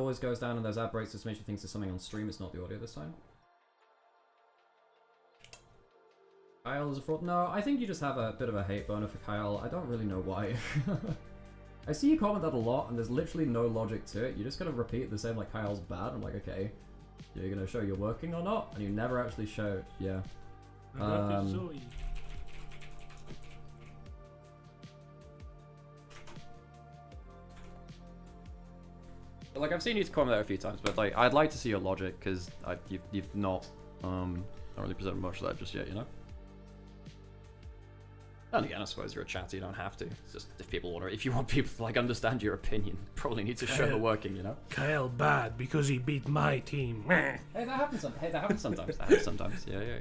always goes down and there's ad breaks, just makes you think there's something on stream. It's not the audio this time. Kyle is a fraud. No, I think you just have a bit of a hate boner for Kyle. I don't really know why. I see you comment that a lot, and there's literally no logic to it. You just kind of repeat the same, like, Kyle's bad. I'm like, okay, you're gonna show you're working or not? And you never actually show, yeah. Like, I've seen you comment that a few times, but, like, I'd like to see your logic, because you've not really presented much of that just yet, you know? And again, I suppose you're a chatter, you don't have to. It's just if people want to, if you want people to like understand your opinion, probably need to show the working, you know. Kyle bad because he beat my team. Hey, that happens. Hey, that happens sometimes. That happens sometimes. Yeah.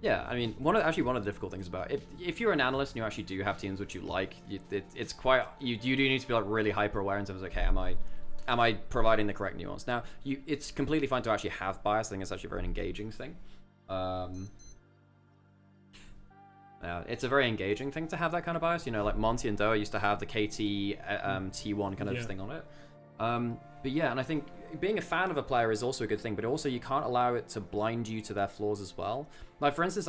Yeah. I mean, one of the difficult things about it, if you're an analyst and you actually do have teams which you like, it's quite you do need to be like really hyper aware in terms of, okay, am I providing the correct nuance? Now, it's completely fine to actually have bias. I think it's actually a very engaging thing. It's a very engaging thing to have that kind of bias. You know, like Monty and Doa used to have the KT T1 kind of thing on it. But yeah, and I think being a fan of a player is also a good thing, but also you can't allow it to blind you to their flaws as well. Like, for instance,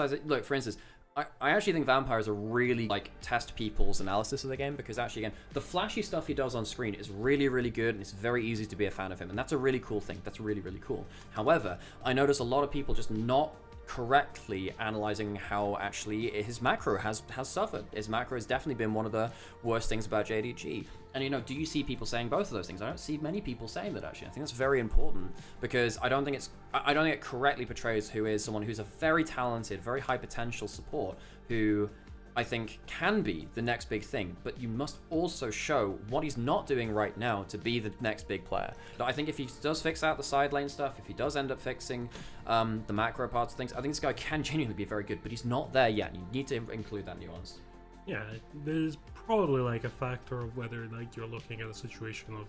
I actually think Vampire is a really, like, test people's analysis of the game, because actually, again, the flashy stuff he does on screen is really, really good, and it's very easy to be a fan of him, and that's a really cool thing. That's really, really cool. However, I notice a lot of people just not correctly analyzing how actually his macro has suffered. His macro has definitely been one of the worst things about JDG. And, you know, do you see people saying both of those things? I don't see many people saying that, actually. I think that's very important, because I don't think it correctly portrays who is someone who's a very talented, very high potential support, who I think can be the next big thing, but you must also show what he's not doing right now to be the next big player. I think if he does fix out the side lane stuff, if he does end up fixing the macro parts of things, I think this guy can genuinely be very good, but he's not there yet. You need to include that nuance. Yeah, there's probably like a factor of whether like you're looking at a situation of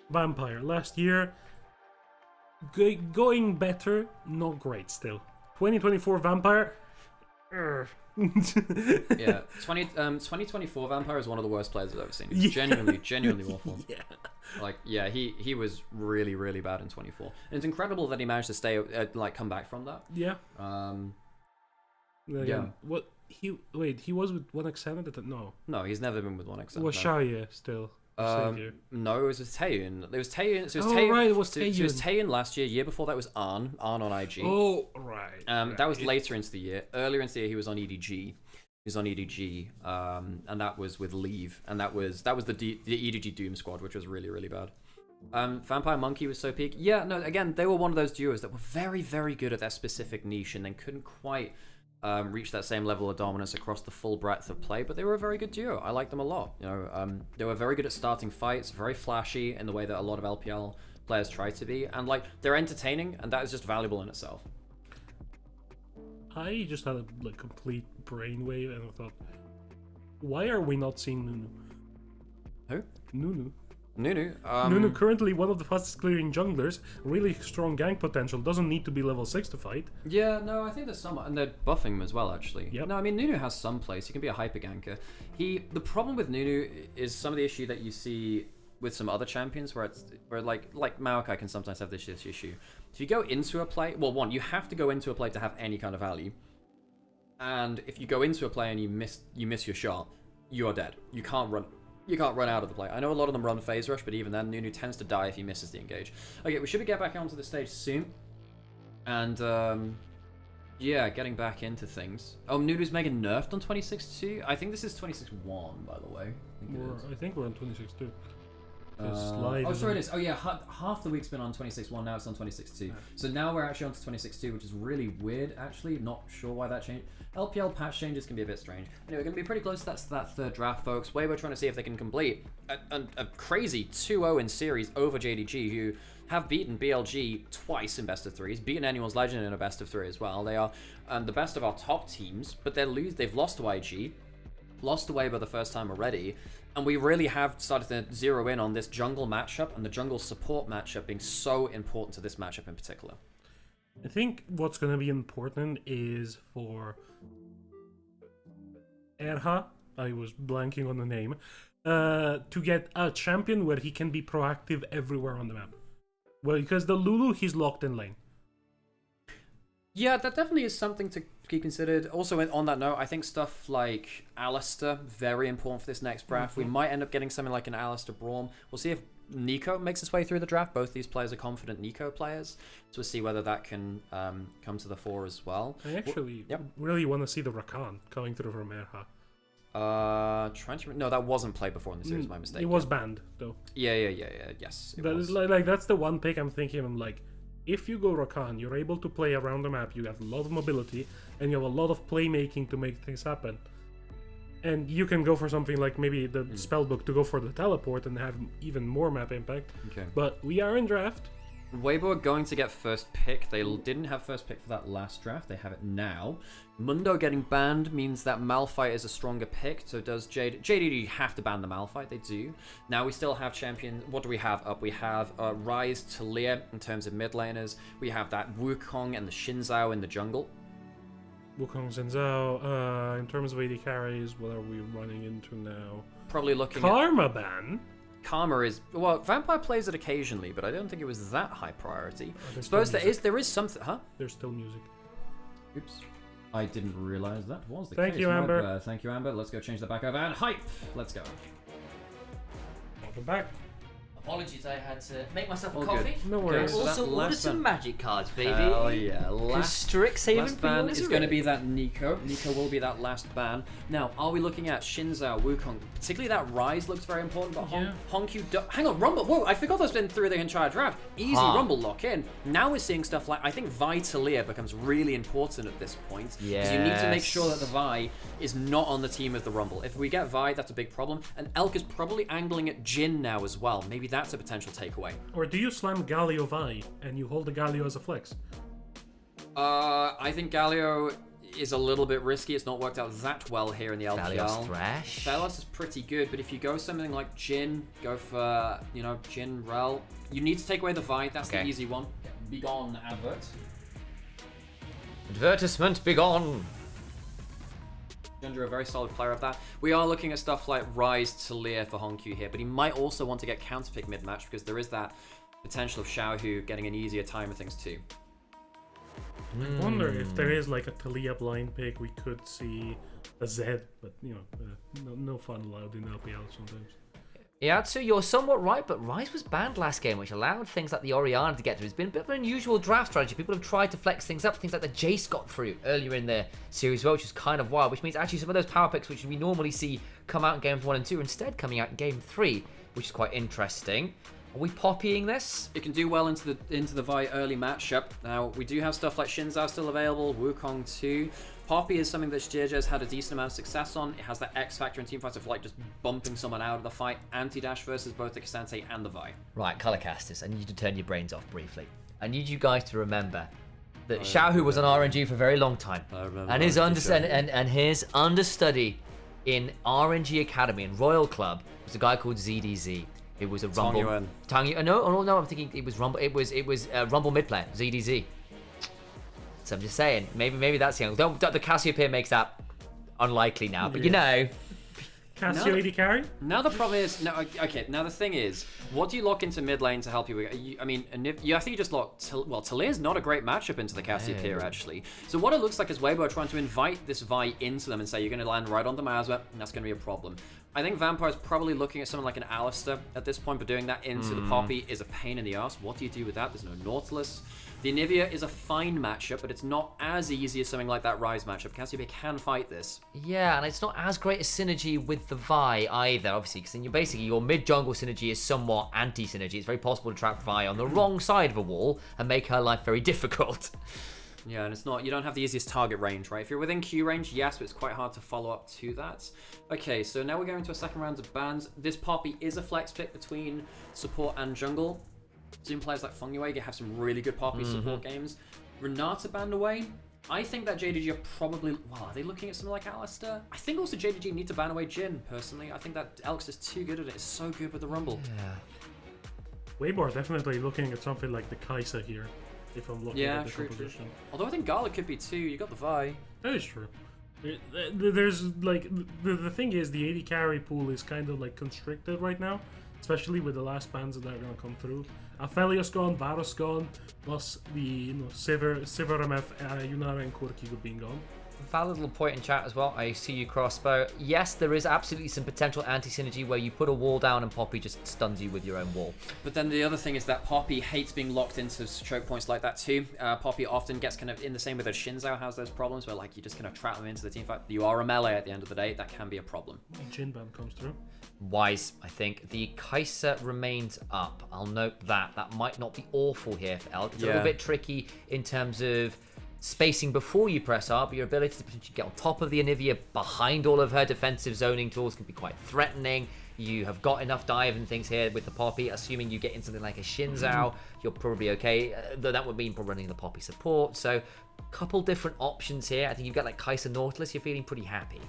Vampire last year going better, not great still. 2024 Vampire. Yeah, 2024 Vampire is one of the worst players I've ever seen. He's genuinely awful. Yeah. Like, yeah, he was really, really bad in 24. And it's incredible that he managed to stay, come back from that. Yeah. Yeah. What he was with 1x7? No, he's never been with 1x7. Was Shaya still? No, it was with Taeyun. It was Taeyun. So it was Taeyun. So it was Taeyun last year before that was Arn on IG. Oh, right. That was later into the year. Earlier into the year, he was on EDG. He was on EDG, and that was with Leave, and that was the EDG Doom squad, which was really, really bad. Vampire Monkey was so peak. Yeah, no, again, they were one of those duos that were very, very good at their specific niche, and then couldn't quite reach that same level of dominance across the full breadth of play, but they were a very good duo. I liked them a lot. You know, they were very good at starting fights, very flashy in the way that a lot of LPL players try to be, and like they're entertaining, and that is just valuable in itself. I just had a complete brainwave, and I thought, why are we not seeing Nunu? Who? Nunu. Nunu, currently one of the fastest clearing junglers, really strong gank potential, doesn't need to be level 6 to fight. Yeah, no, I think there's some, and they're buffing him as well, actually. Yep. No, I mean, Nunu has some place. He can be a hyper ganker. The problem with Nunu is some of the issue that you see with some other champions, where like Maokai can sometimes have this issue. If you go into a play, well, one, you have to go into a play to have any kind of value, and if you go into a play and you miss your shot, you are dead. You can't run out of the play. I know a lot of them run phase rush, but even then, Nunu tends to die if he misses the engage. Okay, we should get back onto the stage soon. And, yeah, getting back into things. Oh, Nunu's mega nerfed on 26-2? I think this is 26-1, by the way. I think we're on 26-2. Oh, sorry, it is. Oh, yeah, half the week's been on 26-1, now it's on 26-2. Yeah. So now we're actually on to 26-2, which is really weird, actually. Not sure why that changed. LPL patch changes can be a bit strange. Anyway, we're going to be pretty close to that third draft, folks. We're trying to see if they can complete a crazy 2-0 in series over JDG, who have beaten BLG twice in best of threes, beaten anyone's legend in a best of three as well. They are the best of our top teams, but they've lost to IG, lost away by the first time already, and we really have started to zero in on this jungle matchup and the jungle support matchup being so important to this matchup in particular. I think what's going to be important is for Erha, I was blanking on the name, to get a champion where he can be proactive everywhere on the map. Well, because the Lulu, he's locked in lane. Yeah, that definitely is something to be considered. Also, on that note, I think stuff like Alistair, very important for this next draft. We might end up getting something like an Alistair Braum. We'll see if Nico makes his way through the draft. Both these players are confident Nico players. So we'll see whether that can come to the fore as well. I actually really want to see the Rakan coming through from Erha. No, that wasn't played before in the series. My mistake. It was banned though. Yes. That is like that's the one pick I'm thinking. I'm like, if you go Rakan, you're able to play around the map. You have a lot of mobility, and you have a lot of playmaking to make things happen. And you can go for something like maybe the spellbook to go for the teleport and have even more map impact. Okay. But we are in draft. Weibo are going to get first pick. They didn't have first pick for that last draft. They have it now. Mundo getting banned means that Malphite is a stronger pick. So does JDG have to ban the Malphite? They do. Now we still have champions. What do we have up? We have Rise to Leer in terms of mid laners. We have that Wukong and the Shinzao in the jungle. Wukong, Zhenzhou. In terms of AD carries, what are we running into now? Probably looking Karma ban. Karma is, well, Vampire plays it occasionally, but I don't think it was that high priority. I suppose there is something, huh? There's still music. Oops. I didn't realize that was the case. Thank you, Amber. Thank you, Amber. Let's go change that back over. And hype! Let's go. Welcome back. Apologies, I had to make myself All a coffee. good. No worries. Okay, so Also that order last some magic cards, baby. Hell yeah. Strixhaven Last ban is going to be ready. that Nico. Nico will be that last ban. Now, are we looking at Shinzao, Wukong? Particularly that Rise looks very important, but Honkyu... Hang on, Rumble. Whoa, I forgot that's been through the entire draft. Easy Rumble lock in. Now we're seeing stuff like... I think Vi Talia becomes really important at this point. Because you need to make sure that the Vi is not on the team of the Rumble. If we get Vi, that's a big problem. And Elk is probably angling at Jin now as well. Maybe that's a potential takeaway. Or do you slam Galio Vi and you hold the Galio as a flex? I think Galio is a little bit risky. It's not worked out that well here in the LPL. Valios Thresh. Velos is pretty good, but if you go something like Jin, go for, Jin, Rel, you need to take away the Vi. That's the easy one. Begone, advert. Advertisement, begone. Ginger, a very solid player of that. We are looking at stuff like Rise to Leer for Honkyu here, but he might also want to get counterpick mid-match because there is that potential of Xiaohu getting an easier time of things too. I wonder if there is like a Talia blind pick, we could see a Zed, but no fun allowed in LPL sometimes. Yeah, so you're somewhat right, but Rise was banned last game, which allowed things like the Orianna to get through. It's been a bit of an unusual draft strategy. People have tried to flex things up. Things like the Jace got through earlier in the series as well, which is kind of wild, which means actually some of those power picks, which we normally see come out in games 1 and 2, are instead coming out in game 3, which is quite interesting. Are we poppying this? It can do well into the Vi early matchup. Now, we do have stuff like Shinzao still available, Wukong too. Poppy is something that JDG has had a decent amount of success on. It has that X factor in teamfights of like just bumping someone out of the fight. Anti-dash versus both the K'Sante and the Vi. Right, Colorcasters, I need you to turn your brains off briefly. I need you guys to remember that Xiaohu was on RNG for a very long time. And his his understudy in RNG Academy and Royal Club was a guy called ZDZ. It was a Rumble. No, I'm thinking it was Rumble. It was Rumble mid player, ZDZ. So I'm just saying, maybe that's the angle. The Cassiopeia makes that unlikely now, but Cassio AD carry? Now the problem is, now the thing is, what do you lock into mid lane to help you? I think you just lock, Talir's not a great matchup into the Cassiopeia actually. So what it looks like is Weibo are trying to invite this Vi into them and say you're going to land right on the Mazma, and that's going to be a problem. I think Vampire's probably looking at something like an Alistair at this point, but doing that into the Poppy is a pain in the ass. What do you do with that? There's no Nautilus. The Anivia is a fine matchup, but it's not as easy as something like that Rise matchup. Cassiopeia can fight this. Yeah, and it's not as great a synergy with the Vi either, obviously, because your mid-jungle synergy is somewhat anti-synergy. It's very possible to trap Vi on the wrong side of a wall and make her life very difficult. Yeah, and you don't have the easiest target range, right? If you're within Q range, yes, but it's quite hard to follow up to that. Okay, so now we're going to a second round of bans. This Poppy is a flex pick between support and jungle. Zoom players like Fengyue have some really good Poppy support games. Renata banned away. I think that JDG are probably... Well, are they looking at something like Alistair? I think also JDG need to ban away Jin, personally. I think that Elks is too good at it. It's so good with the Rumble. Yeah. Weibo are definitely looking at something like the Kai'Sa here, if I'm looking at the composition. Although I think Gala could be too. You got the Vi. That is true. There's like the thing is the AD carry pool is kind of like constricted right now, especially with the last bans that are gonna come through. Aphelios gone, Varus gone, plus the Sivir MF, Nymaera and Korki being gone. Valid little point in chat as well. I see you, Crossbow. Yes, there is absolutely some potential anti-synergy where you put a wall down and Poppy just stuns you with your own wall. But then the other thing is that Poppy hates being locked into choke points like that too. Poppy often gets kind of in the same way that Shinzao has those problems where like you just kind of trap them into the team fight. You are a melee at the end of the day. That can be a problem. Jhin ban comes through. Wise, I think. The Kai'Sa remains up. I'll note that. That might not be awful here for Elk. It's a little bit tricky in terms of spacing before you press R, but your ability to potentially get on top of the Anivia behind all of her defensive zoning tools can be quite threatening. You have got enough dive and things here with the Poppy. Assuming you get in something like a Shinzao, you're probably okay. Though that would mean running the Poppy support. So, couple different options here. I think you've got like Kai'Sa Nautilus. You're feeling pretty happy.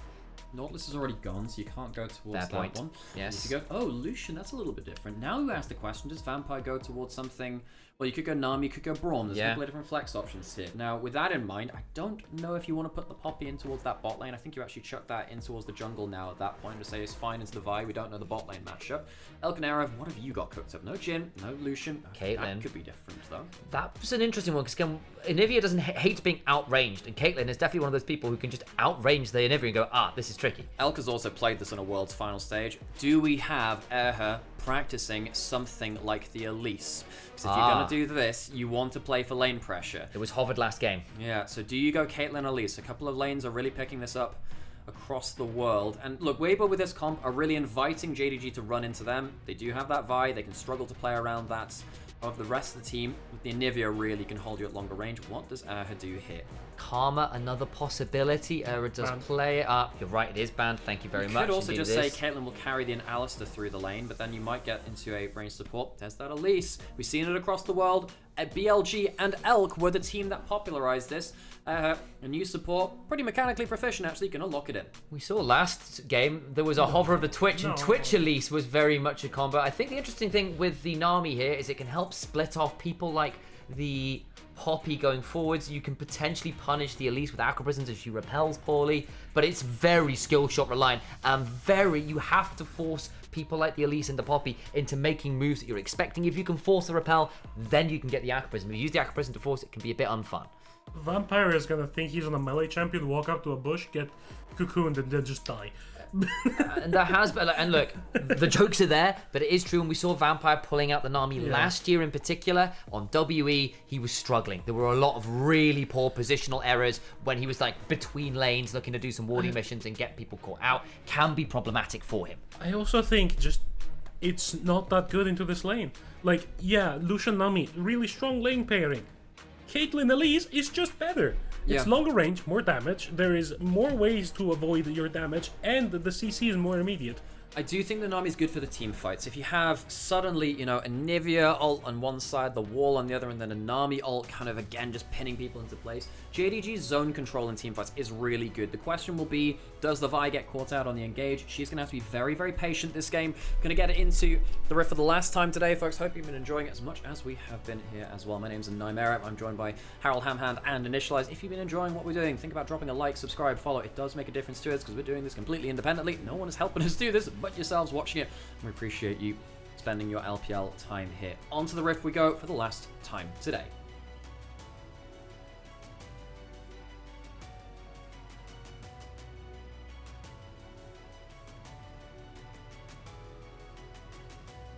Nautilus is already gone, so you can't go towards that one. Yes. You go, oh, Lucian, that's a little bit different. Now you ask the question, does Vampire go towards something? Well, you could go Nami, you could go Braum. There's a couple of different flex options here. Now, with that in mind, I don't know if you want to put the Poppy in towards that bot lane. I think you actually chuck that in towards the jungle now at that point to say it's fine into the Vi. We don't know the bot lane matchup. Elkanera, what have you got cooked up? No Jhin, no Lucian. Caitlyn. That could be different, though. That's an interesting one, because Anivia doesn't hate being outranged, and Caitlyn is definitely one of those people who can just outrange the Anivia and go, this is tricky. Elk has also played this on a World's final stage. Do we have Erha practicing something like the Elise? Because if you're going to do this, you want to play for lane pressure. It was hovered last game. Yeah, so do you go Caitlyn Elise? A couple of lanes are really picking this up across the world. And look, Weibo with this comp are really inviting JDG to run into them. They do have that Vi. They can struggle to play around that. Of the rest of the team, the Anivia really can hold you at longer range. What does Erha do here? Karma, another possibility. Erha does play it up. You're right, it is banned. Thank you very much. You could also just say Caitlyn will carry the Alistair through the lane, but then you might get into a range support. There's that Elise. We've seen it across the world. BLG and Elk were the team that popularized this. A new support, pretty mechanically proficient, actually, gonna lock it in. We saw last game, there was a hover of the Twitch, and Twitch Elise was very much a combo. I think the interesting thing with the Nami here is it can help split off people like the Poppy going forwards. You can potentially punish the Elise with Aqua Prisms if she repels poorly, but it's very skill shot reliant, and you have to force people like the Elise and the Poppy into making moves that you're expecting. If you can force the repel, then you can get the Aqua Prism. If you use the Aqua Prism to force it, can be a bit unfun. Vampire is gonna think he's on a melee champion, walk up to a bush, get cocooned, and then just die. And there has been, and look, the jokes are there, but it is true. And we saw Vampire pulling out the Nami last year in particular on WE. He was struggling. There were a lot of really poor positional errors when he was like between lanes, looking to do some warding missions and get people caught out. Can be problematic for him. I also think just it's not that good into this lane. Like, yeah, Lucian Nami, really strong lane pairing. Caitlyn Elise is just better. It's longer range, more damage, there is more ways to avoid your damage, and the CC is more immediate. I do think the Nami is good for the team fights. If you have suddenly, you know, a Nivea ult on one side, the wall on the other, and then a Nami ult kind of, again, just pinning people into place, JDG's zone control in team fights is really good. The question will be, does the Vi get caught out on the engage? She's going to have to be very, very patient this game. Going to get it into the rift for the last time today, folks. Hope you've been enjoying it as much as we have been here as well. My name's Nymaera. I'm joined by Harold Hamhand and Initialise. If you've been enjoying what we're doing, think about dropping a like, subscribe, follow. It does make a difference to us because we're doing this completely independently. No one is helping us do this but yourselves watching it. And we appreciate you spending your LPL time here. On to the rift we go for the last time today.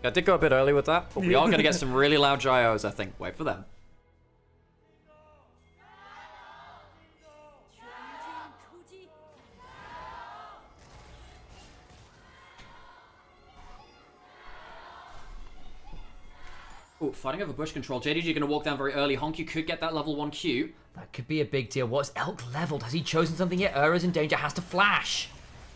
I did go a bit early with that, but we are going to get some really loud gyros, I think. Wait for them. Ooh, fighting over bush control. JDG going to walk down very early. Honky could get that level 1 Q. That could be a big deal. What's Elk leveled? Has he chosen something yet? Ura's in danger, has to flash.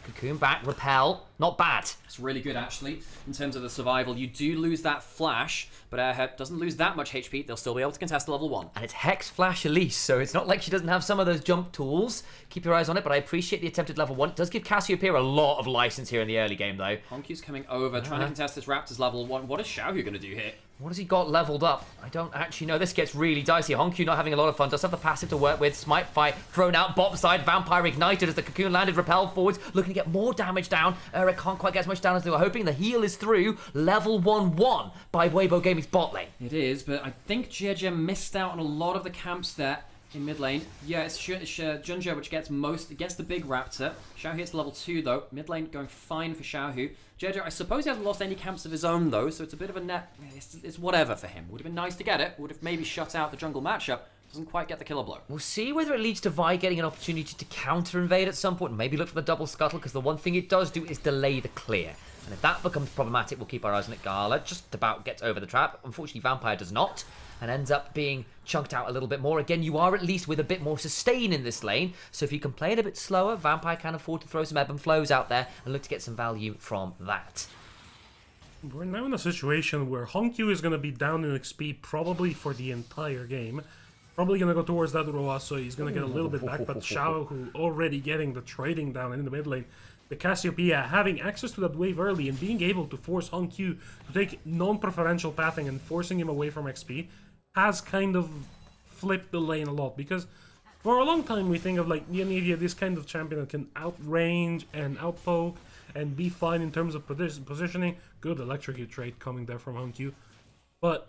Cocoon back, repel. Not bad. It's really good, actually, in terms of the survival. You do lose that flash, but Airhead doesn't lose that much HP. They'll still be able to contest the level 1. And it's Hex Flash Elise, so it's not like she doesn't have some of those jump tools. Keep your eyes on it, but I appreciate the attempted level 1. It does give Cassiopeia a lot of license here in the early game, though. Honkyu's coming over, trying to contest this Raptors level 1. What is Xiaohu going to do here? What has he got leveled up? I don't actually know. This gets really dicey. Honku not having a lot of fun. Does have the passive to work with. Smite Fight thrown out. Bottom side. Vampire ignited as the Cocoon landed. Repelled forwards. Looking to get more damage down. Eric can't quite get as much down as they were hoping. The heal is through. Level 1-1 by Weibo Gaming's bot lane. It is, but I think JDG missed out on a lot of the camps there in mid lane. Yeah, it's Junjo which gets the big Raptor. Xiaohu hits level 2 though. Mid lane going fine for Xiaohu. JDG, I suppose he hasn't lost any camps of his own though, so it's a bit of a net. It's whatever for him. Would have been nice to get it. Would have maybe shut out the jungle matchup. Doesn't quite get the killer blow. We'll see whether it leads to Vi getting an opportunity to counter-invade at some point. Maybe look for the double scuttle, because the one thing it does do is delay the clear. And if that becomes problematic, we'll keep our eyes on it. Gala just about gets over the trap. Unfortunately, Vampire does not, and ends up being chunked out a little bit more. Again, you are at least with a bit more sustain in this lane, so if you can play it a bit slower, Vampire can afford to throw some ebb and flows out there and look to get some value from that. We're now in a situation where Honkyu is going to be down in XP probably for the entire game. Probably going to go towards that Roa, so he's going to get a little bit back, but Xiao, who already getting the trading down in the mid lane, the Cassiopeia having access to that wave early and being able to force Honkyu to take non-preferential pathing and forcing him away from XP has kind of flipped the lane a lot, because for a long time we think of like Nymaera, this kind of champion that can outrange and outpoke and be fine in terms of positioning. Good electrocute trade coming there from Honkyu, but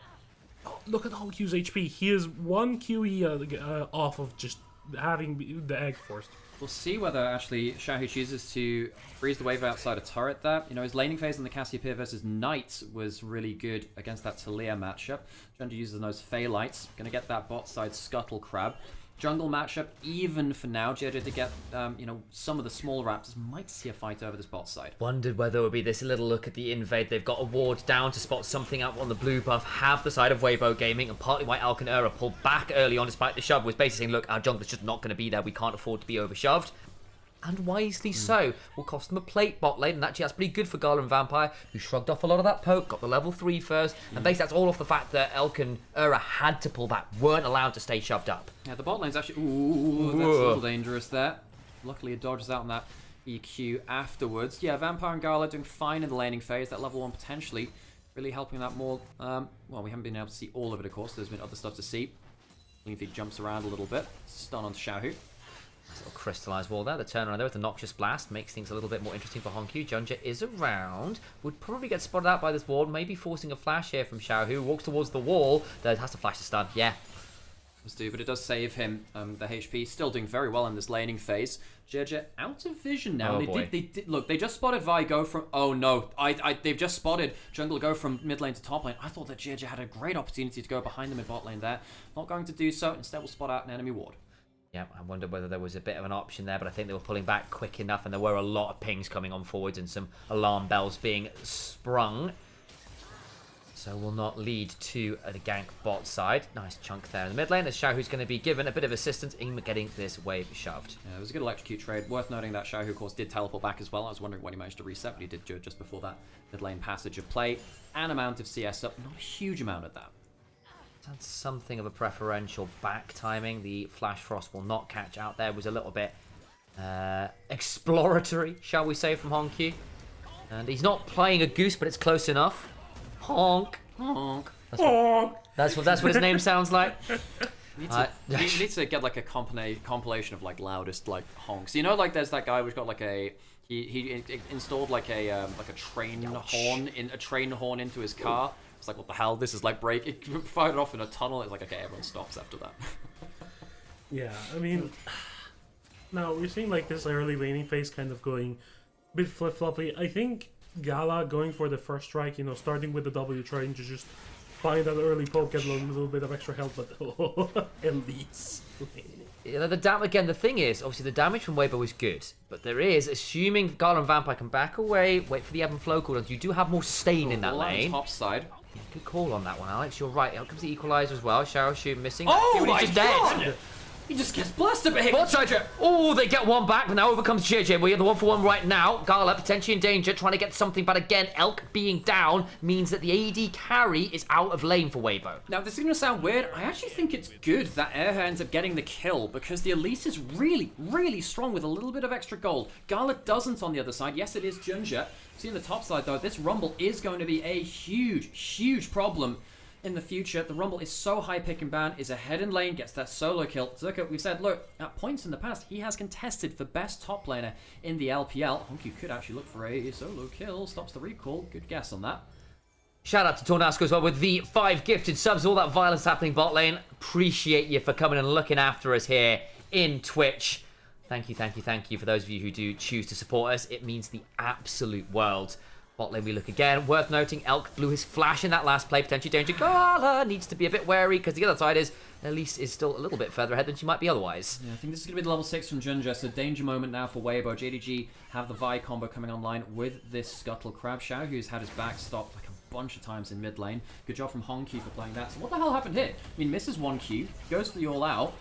look at Honkyu's HP. He is 1 QE off of just having the egg forced. We'll see whether actually Xiaohu chooses to freeze the wave outside a turret there. You know, his laning phase in the Cassiopeia versus Knight was really good against that Talia matchup. Junjo uses those Phallites. Gonna get that bot side Scuttle Crab. Jungle matchup, even for now, JJ to get, you know, some of the small Raptors might see a fight over this bot side. Wondered whether it would be this little look at the invade. They've got a ward down to spot something out on the blue buff, have the side of Weibo Gaming, and partly why Alcanera pulled back early on despite the shove was basically saying, look, our jungler's just not going to be there. We can't afford to be overshoved. And wisely so. Will cost them a plate bot lane, and actually that's pretty good for Gala and Vampire, who shrugged off a lot of that poke, got the level 3 first, and basically that's all off the fact that Elk and Ura had to pull back, weren't allowed to stay shoved up. Yeah, the bot lane's actually... Ooh, that's a little dangerous there. Luckily it dodges out on that EQ afterwards. Yeah, Vampire and Gala doing fine in the laning phase. That level 1 potentially really helping that more. Well, we haven't been able to see all of it, of course. There's been other stuff to see. Leafy jumps around a little bit. Stun onto Xiaohu. Little crystallized wall there. The turnaround there with the Noxious Blast makes things a little bit more interesting for Honkyu. Junja is around. Would probably get spotted out by this ward. Maybe forcing a flash here from Xiaohu. Walks towards the wall. There has to flash the stun. Yeah. But it does save him the HP. Still doing very well in this laning phase. JJ out of vision now. Oh, they did look. They just spotted Vi go from. Oh no! They've just spotted Jungle go from mid lane to top lane. I thought that JJ had a great opportunity to go behind them in bot lane there. Not going to do so. Instead, will spot out an enemy ward. Yeah, I wonder whether there was a bit of an option there, but I think they were pulling back quick enough, and there were a lot of pings coming on forwards and some alarm bells being sprung. So will not lead to a gank bot side. Nice chunk there in the mid lane as Xiaohu's going to be given a bit of assistance in getting this wave shoved. Yeah, it was a good electrocute trade. Worth noting that Xiaohu, of course, did teleport back as well. I was wondering when he managed to reset, but he did do it just before that mid lane passage of play. An amount of CS up, not a huge amount of that. That's something of a preferential back timing. The Flash Frost will not catch out there. It was a little bit exploratory, shall we say, from Honkyu. And he's not playing a goose, but it's close enough. Honk. Honk. That's what his name sounds like. You need to get like a compilation of like loudest like honks. You know, like there's that guy who's got like a he installed like a train horn into his car. It's like, what the hell? This is like break. It fired off in a tunnel. It's like, okay, everyone stops after that. Yeah, I mean, now we're seeing like this early laning phase kind of going a bit flip-floppy. I think Gala going for the first strike, you know, starting with the W, trying to just find that early poke, get a little bit of extra health, but Elise. Yeah, the thing is, obviously the damage from Weibo is good, but there is, assuming Gala and Vampire can back away, wait for the ebb and flow cooldowns, you do have more sustain in that lane. Top side. Yeah, good call on that one, Alex. You're right. Out comes the equalizer as well. Xiaohu missing. Oh my god! He just gets blasted, but What side trip? Oh, they get one back, but now over comes JJ. We have the 1-for-1 right now. Gala potentially in danger, trying to get something, but again, Elk being down means that the AD carry is out of lane for Weibo. Now, this is going to sound weird. I actually think it's good that Airhair ends up getting the kill because the Elise is really, really strong with a little bit of extra gold. Gala doesn't on the other side. Yes, it is Junja. See on the top side, though, this Rumble is going to be a huge, huge problem in the future. The Rumble is so high pick and ban, is ahead in lane, gets that solo kill. Zerka, we've said, look, at points in the past, he has contested for best top laner in the LPL. Honky could actually look for a solo kill, stops the recall. Good guess on that. Shout out to Tornasco as well with the 5 gifted subs. All that violence happening bot lane. Appreciate you for coming and looking after us here in Twitch. Thank you, thank you, thank you for those of you who do choose to support us. It means the absolute world. Bot lane we look again. Worth noting, Elk blew his flash in that last play. Potentially danger. Gala needs to be a bit wary because the other side is, Elise is still a little bit further ahead than she might be otherwise. Yeah, I think this is going to be the level 6 from Junja, so danger moment now for Weibo. JDG have the Vi combo coming online with this Scuttle Crab. Xiao, who's had his back stopped like a bunch of times in mid lane. Good job from Honky for playing that. So what the hell happened here? I mean, misses 1Q, goes for the all out,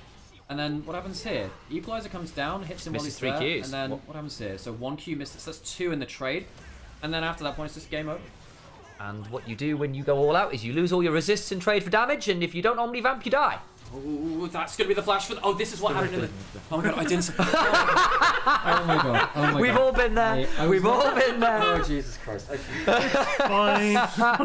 and then what happens here? Equalizer comes down, hits him while he's 3 there, Qs. and then what happens here? So 1Q misses, that's 2 in the trade. And then after that point, it's just game over. And what you do when you go all out is you lose all your resists and trade for damage, and if you don't omni-vamp, you die. Oh, that's going to be the flash for the... Oh, this is what happened in the... Oh my god, I didn't... Oh my god, oh my We've god. all been there. We've all been there. Oh, Jesus Christ. Okay. Fine.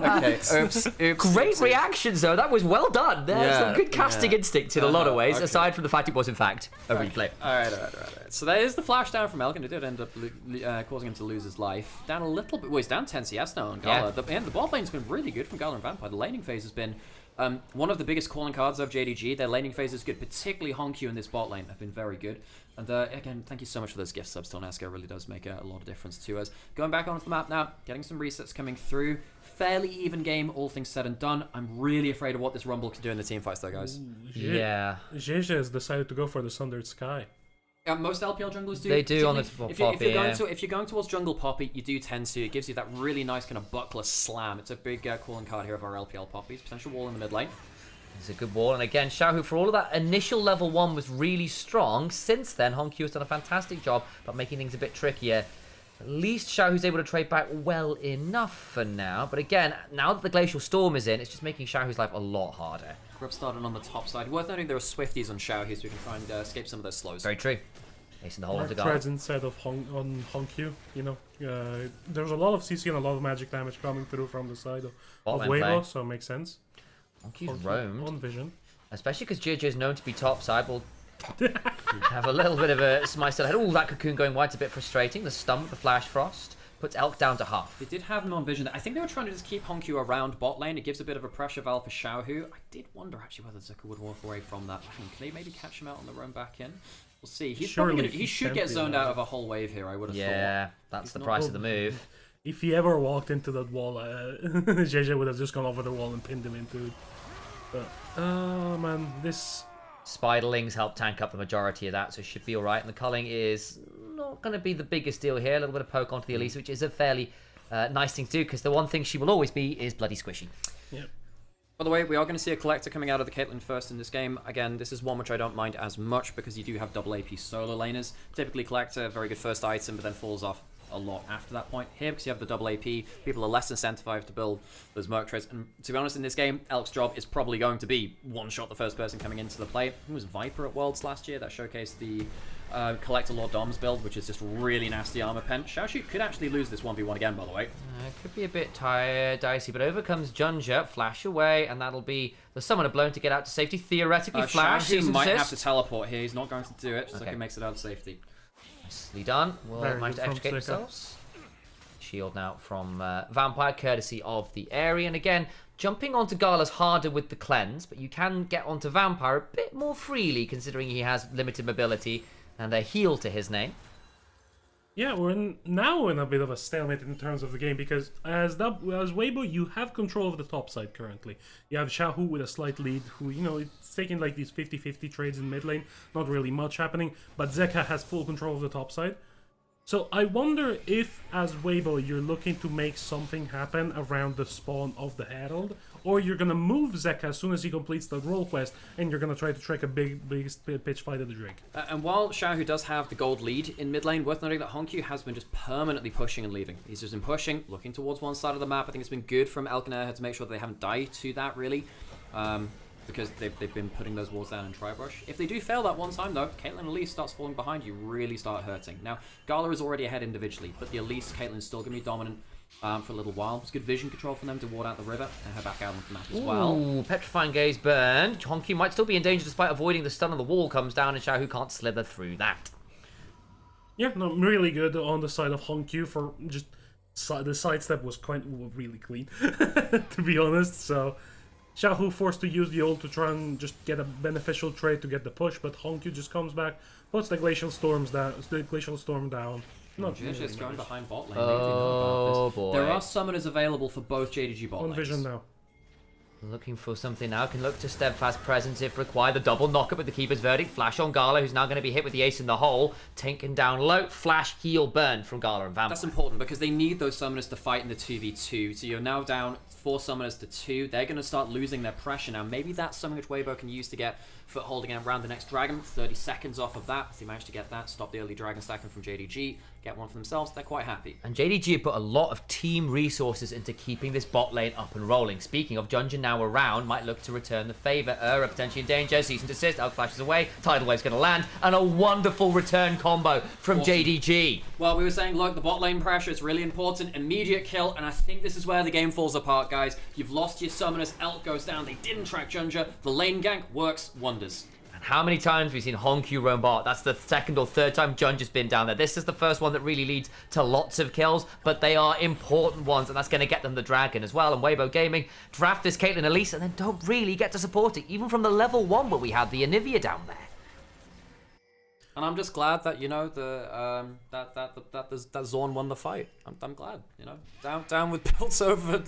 Okay, oops. Great reactions, though. That was well done. There's Yeah, some good casting yeah. instinct in a lot of ways, Okay. aside from the fact it was, in fact, a replay. Alright. So there is the flash down from Elk, and it did end up causing him to lose his life. Down a little bit. Well, he's down 10 CS now on Gala. Yeah. The bot lane's been really good from Gala and Vampire. The laning phase has been one of the biggest calling cards of JDG. Their laning phase is good, particularly Honky in this bot lane have been very good. And again, thank you so much for those gift subs, Tornasco. It really does make a lot of difference to us. Going back onto the map now, getting some resets coming through. Fairly even game, all things said and done. I'm really afraid of what this Rumble can do in the team fights, though, guys. Yeah. JJ has decided to go for the Sundered Sky. Most LPL junglers do. They do on the Particularly Poppy, if you're going towards jungle Poppy, you do tend to. It gives you that really nice kind of buckler slam. It's a big calling card here of our LPL Poppies. Potential wall in the mid lane. It's a good wall. And again, Xiaohu, for all of that initial level 1 was really strong. Since then, Honky has done a fantastic job but making things a bit trickier. At least Xiaohu's able to trade back well enough for now. But again, now that the Glacial Storm is in, it's just making Xiaohu's life a lot harder. Grub started on the top side. Worth noting there are Swifties on Xiao here, so we can try and escape some of those slows. Very true. Ace in the hole More into treads guard. instead of on Honkyu, you know. There's a lot of CC and a lot of magic damage coming through from the side of Bot lane Weibo, play. so it makes sense. Honky's Honky roamed. on vision. Especially because JJ is known to be top side. We'll have a little bit of a smite still ahead. Oh, that cocoon going white's a bit frustrating. The stun with the Flash Frost puts Elk down to half. They did have him on vision. I think they were trying to just keep Honkyu around bot lane. It gives a bit of a pressure valve for Xiaohu. I did wonder actually whether Zucker would walk away from that. Can they maybe catch him out on the run back in? We'll see. He's probably gonna, he should get zoned out of a whole wave here, I would have thought. Yeah, that's the price of the move. If he ever walked into that wall, JJ would have just gone over the wall and pinned him into it. But, oh man, this... Spiderlings help tank up the majority of that, so it should be alright. And the culling is not going to be the biggest deal here. A little bit of poke onto the Elise, which is a fairly nice thing to do, because the one thing she will always be is bloody squishy. Yep. By the way, we are going to see a collector coming out of the Caitlyn first in this game. Again, this is one which I don't mind as much because you do have double AP solo laners. Typically, collector, very good first item, but then falls off a lot after that point. Here, because you have the double AP, people are less incentivized to build those Merc trades. And to be honest, in this game, Elk's job is probably going to be one-shot the first person coming into the play. It was Viper at Worlds last year that showcased the Collector Lord Doms build, which is just really nasty armor pen. Xiaoxu could actually lose this 1v1 again, by the way. It could be a bit dicey, but over comes Junja, flash away, and that'll be the summoner blown to get out to safety. Theoretically, flash. Xiaoxu might assist. have to teleport here. He's not going to do it, just Okay. like it makes it out of safety. Nicely done. We'll Very manage to good from extricate Sika. themselves. Shield now from Vampire, courtesy of the area. And again, jumping onto Gala's harder with the cleanse, but you can get onto Vampire a bit more freely, considering he has limited mobility and a heal to his name. Yeah, we're now in a bit of a stalemate in terms of the game, because as Weibo, you have control of the top side currently. You have Xiaohu with a slight lead, who, you know, it's taking like these 50-50 trades in mid lane, not really much happening, but Zeka has full control of the top side. So I wonder if, as Weibo, you're looking to make something happen around the spawn of the Herald, or you're gonna move Zeka as soon as he completes the role quest, and you're gonna try to track a big pitch fight at the Drake. And while Xiaohu does have the gold lead in mid lane, worth noting that Honku has been just permanently pushing and leaving. He's just been pushing, looking towards one side of the map. I think it's been good from Elkner to make sure that they haven't died to that, really. Because they've been putting those walls down in Tri-Brush. If they do fail that one time, though, Caitlyn Elise starts falling behind, you really start hurting. Now, Gala is already ahead individually, but the Elise, Caitlyn's still going to be dominant for a little while. It's good vision control from them to ward out the river and her back out onto the map as well. Ooh, Petrifying Gaze burned. Honky might still be in danger despite avoiding the stun on the wall comes down, and Xiaohu can't slither through that. Yeah, no, really good on the side of Honkyu for just... The sidestep was really clean, to be honest, so... Xiaohu forced to use the ult to try and just get a beneficial trade to get the push, but Honkyu just comes back, puts the Glacial Storm down. Not Just really going much. behind bot lane. Oh, boy. There are summoners available for both JDG bot On lanes. vision now. Looking for something now. Can look to Steadfast Presence if required. The double knockup with the Keeper's Verdict. Flash on Gala, who's now going to be hit with the ace in the hole. Tinking down low. Flash, heal, burn from Gala and Vampire. That's important because they need those summoners to fight in the 2v2. So you're now down 4 summoners to 2. They're going to start losing their pressure now. Maybe that's something which Weibo can use to get footholding around the next dragon. 30 seconds off of that. If they manage to get that, stop the early dragon stacking from JDG, get one for themselves, they're quite happy. And JDG have put a lot of team resources into keeping this bot lane up and rolling. Speaking of, Junjin now around, might look to return the favour. Potentially in danger. Cease and desist. Elk flashes away. Tidal Wave's going to land. And a wonderful return combo from JDG. Well, we were saying, look, the bot lane pressure is really important. Immediate kill, and I think this is where the game falls apart, guys. You've lost your summoners. Elk goes down. They didn't track Junja. The lane gank works wonders. How many times have we seen Honkyu roam bot? That's the second or third time Junja's been down there. This is the first one that really leads to lots of kills, but they are important ones, and that's going to get them the dragon as well. And Weibo Gaming draft this Caitlyn Elise and then don't really get to support it, even from the level 1 where we had the Anivia down there. And I'm just glad that, you know, that Zorn won the fight. I'm glad, you know. Down with belts over.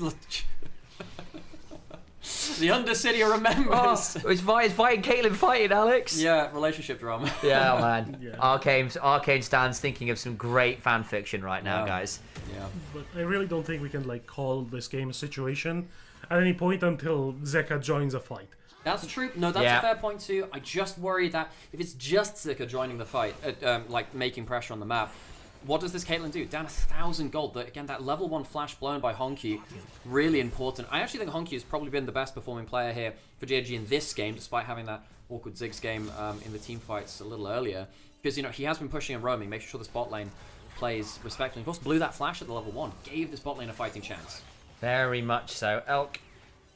The Undercity remembers. Oh, it's fighting Caitlyn fighting, Alex. Yeah, relationship drama. Yeah, man. Yeah. Arcane stands thinking of some great fan fiction right now, guys. Yeah. But I really don't think we can like call this game a situation at any point until Zeka joins a fight. That's true. No, that's a fair point too. I just worry that if it's just Zika joining the fight, like making pressure on the map, what does this Caitlyn do? Down 1,000 gold. Again, that level 1 flash blown by Honky, really important. I actually think Honky has probably been the best performing player here for JDG in this game, despite having that awkward Ziggs game in the team fights a little earlier. Because, you know, he has been pushing and roaming, making sure this bot lane plays respectfully. Of course, blew that flash at the level 1, gave this bot lane a fighting chance. Very much so. Elk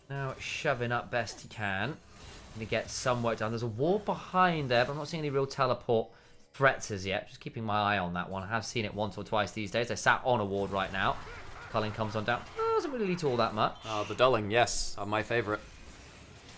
now shoving up best he can. Gonna get some work done. There's a wall behind there, but I'm not seeing any real teleport threats as yet. Just keeping my eye on that one. I have seen it once or twice these days. They're sat on a ward right now. Culling comes on down. Oh, doesn't really lead to all that much. Oh, the dulling, yes, my favourite.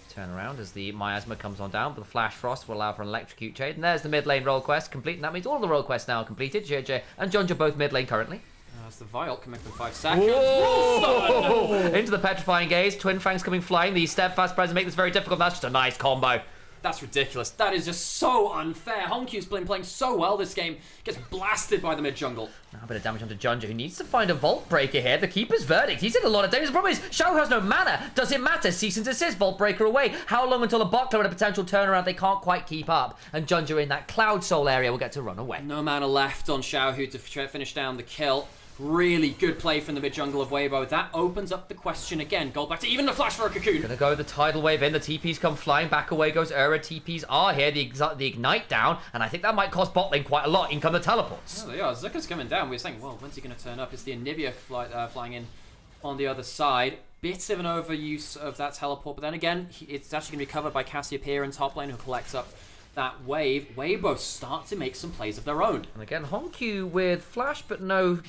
Turn around as the Miasma comes on down, but the Flash Frost will allow for an Electrocute Shade. And there's the mid lane role quest complete, and that means all the role quests now are completed. JJ and Jonja both mid lane currently. That's the Vial coming up in 5 seconds. Whoa! Into the Petrifying Gaze. Twin Fangs coming flying. The Steadfast Presence make this very difficult. That's just a nice combo. That's ridiculous. That is just so unfair. Honkyu's been playing so well this game. Gets blasted by the mid jungle. Now a bit of damage onto Junja, who needs to find a Vault Breaker here. The Keeper's Verdict. He's in a lot of damage. The problem is, Xiao has no mana. Does it matter? Cease and desist. Vault Breaker away. How long until a bot clear and a potential turnaround? They can't quite keep up. And Junja in that Cloud Soul area will get to run away. No mana left on Xiaohu to finish down the kill. Really good play from the mid jungle of Weibo. That opens up the question again. Gold back to even the flash for a cocoon. Gonna go the Tidal Wave in. The TPs come flying. Back away goes Ura. TPs are here. The Ignite down. And I think that might cost bot lane quite a lot. In come the teleports. Oh, they are. Zucker's coming down. We were saying, well, when's he going to turn up? It's the Anivia flying in on the other side. Bit of an overuse of that teleport. But then again, it's actually going to be covered by Cassiopeia in top lane, who collects up that wave. Weibo start to make some plays of their own. And again, Honkyu with flash, but no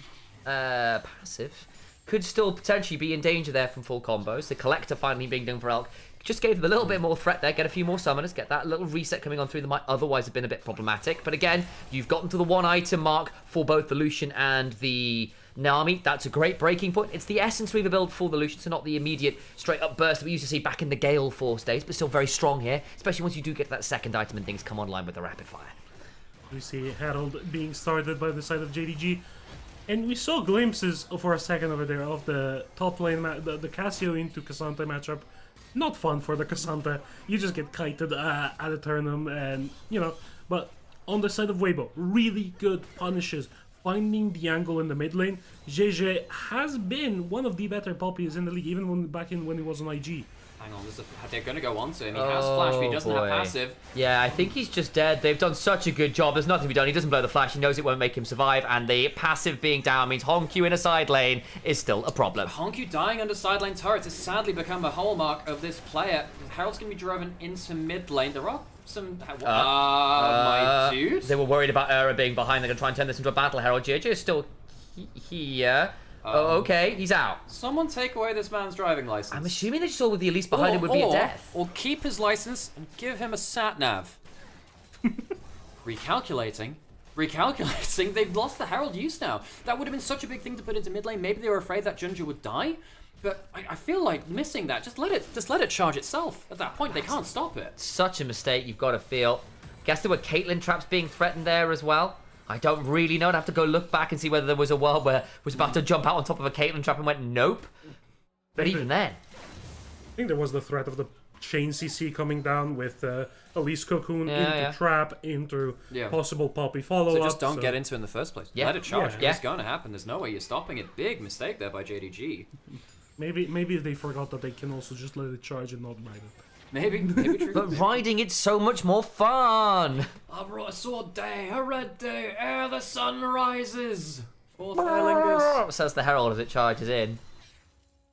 passive, could still potentially be in danger there from full combos. The Collector finally being done for Elk just gave them a little bit more threat there. Get a few more summoners, get that little reset coming on through that might otherwise have been a bit problematic. But again, you've gotten to the 1 item mark for both the Lucian and the Nami. That's a great breaking point. It's the essence we've built for the Lucian, so not the immediate straight up burst that we used to see back in the Gale Force days, but still very strong here, especially once you do get that second item and things come online with the rapid fire. We see Herald being started by the side of JDG. And we saw glimpses for a second over there of the top lane, the Cassio into Cassandra matchup. Not fun for the Cassandra. You just get kited at a tournament, and you know. But on the side of Weibo, really good punishes, finding the angle in the mid lane. JJ has been one of the better poppies in the league, even when he was on IG. Hang on, they're going to go on to him. He has flash, but he doesn't have passive. Yeah, I think he's just dead. They've done such a good job. There's nothing to be done. He doesn't blow the flash. He knows it won't make him survive. And the passive being down means Honkyu in a side lane is still a problem. Honkyu dying under side lane turrets has sadly become a hallmark of this player. Herald's going to be driven into mid lane. There are some... my dude? They were worried about Era being behind. They're going to try and turn this into a battle. Herald JJ is still here. Oh, okay, he's out. Someone take away this man's driving license. I'm assuming they just saw with the Elise behind him would be a death. Or keep his license and give him a sat-nav. Recalculating. They've lost the Herald use now. That would have been such a big thing to put into mid lane. Maybe they were afraid that Junja would die. But I feel like missing that. Just let it charge itself. At that point, they can't stop it. Such a mistake, you've got to feel. Guess there were Caitlyn traps being threatened there as well. I don't really know. I'd have to go look back and see whether there was a world where it was about to jump out on top of a Caitlyn trap and went, nope. But even then. I think there was the threat of the chain CC coming down with Elise Cocoon into trap, into possible Poppy follow-up. So just don't get into it in the first place. Let it charge. It's going to happen. There's no way you're stopping it. Big mistake there by JDG. Maybe they forgot that they can also just let it charge and not ride it. Maybe true. But riding it's so much more fun. I brought a sword day, a red day, ere the sun rises. Fourth Erlingus. Says the Herald as it charges in.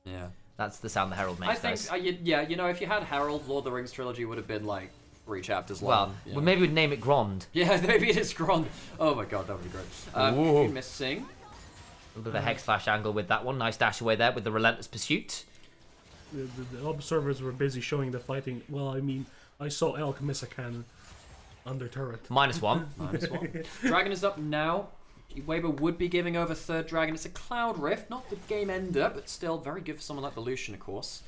Yeah. That's the sound the Herald makes. I think, you know, if you had Herald, Lord of the Rings trilogy would have been like 3 chapters long. Well, maybe we'd name it Grond. Yeah, maybe it is Grond. Oh my god, that would be great. Missing. A little bit of a Hex Flash angle with that one. Nice dash away there with the Relentless Pursuit. The observers were busy showing the fighting. Well, I mean, I saw Elk miss a cannon under turret. -1. -1. Dragon is up now. Weibo would be giving over third dragon. It's a Cloud Rift, not the game ender, but still very good for someone like the Lucian, of course.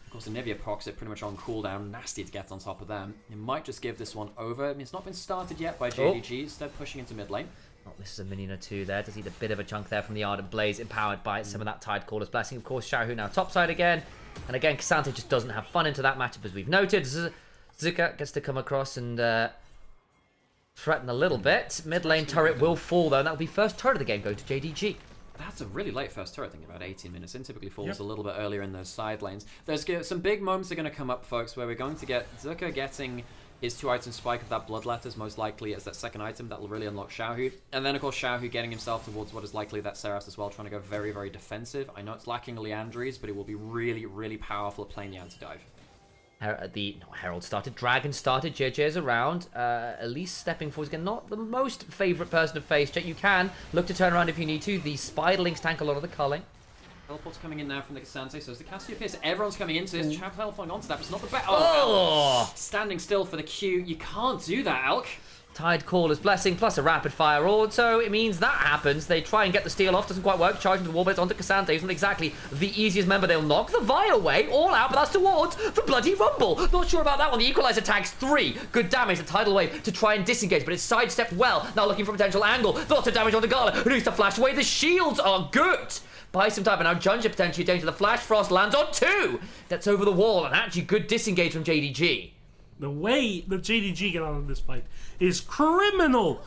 Of course, the Nivea Proxit pretty much on cooldown. Nasty to get on top of them. You might just give this one over. I mean, it's not been started yet by JDG. Instead, pushing into mid lane. Oh, this is a minion or two there. Does eat a bit of a chunk there from the Ardent Blaze, empowered by some of that Tidecaller's Blessing. Of course, Xiaohu now topside again. And again, Cassandra just doesn't have fun into that matchup, as we've noted. Zuka gets to come across and threaten a little bit. Mid lane turret will fall, though, and that will be first turret of the game going to JDG. That's a really late first turret, I think about 18 minutes in. Typically falls a little bit earlier in those side lanes. There's some big moments are going to come up, folks, where we're going to get Zuka getting his 2-item spike of that Blood Letters, most likely as that second item. That will really unlock Xiaohu. And then, of course, Xiaohu getting himself towards what is likely that Seras as well, trying to go very, very defensive. I know it's lacking Leandries, but it will be really, really powerful at playing the anti-dive. Herald started, Dragon started, JJ's around. Elise stepping forward again, not the most favourite person to face. You can look to turn around if you need to. The Spiderlings tank a lot of the culling. Teleport's coming in now from the Cassante, so as the Cassiopeia, everyone's coming into this. Chapel falling onto that, but it's not the best. Standing still for the Q. You can't do that, Elk. Tidecaller's Blessing plus a rapid fire orb, so it means that happens. They try and get the steal off, doesn't quite work. Charging the wall, but it's onto Cassante. It's not exactly the easiest member. They'll knock the Vi away, all out, but that's towards the bloody Rumble. Not sure about that one. The Equalizer tags 3. Good damage. The Tidal Wave to try and disengage, but it's sidestepped well. Now looking for a potential angle. Lots of damage on the Gala, who needs to flash away. The shields are good. Buy some time, and now Junja potentially danger. The Flash Frost lands on 2. That's over the wall, and actually good disengage from JDG. The way that JDG get out of this fight is criminal.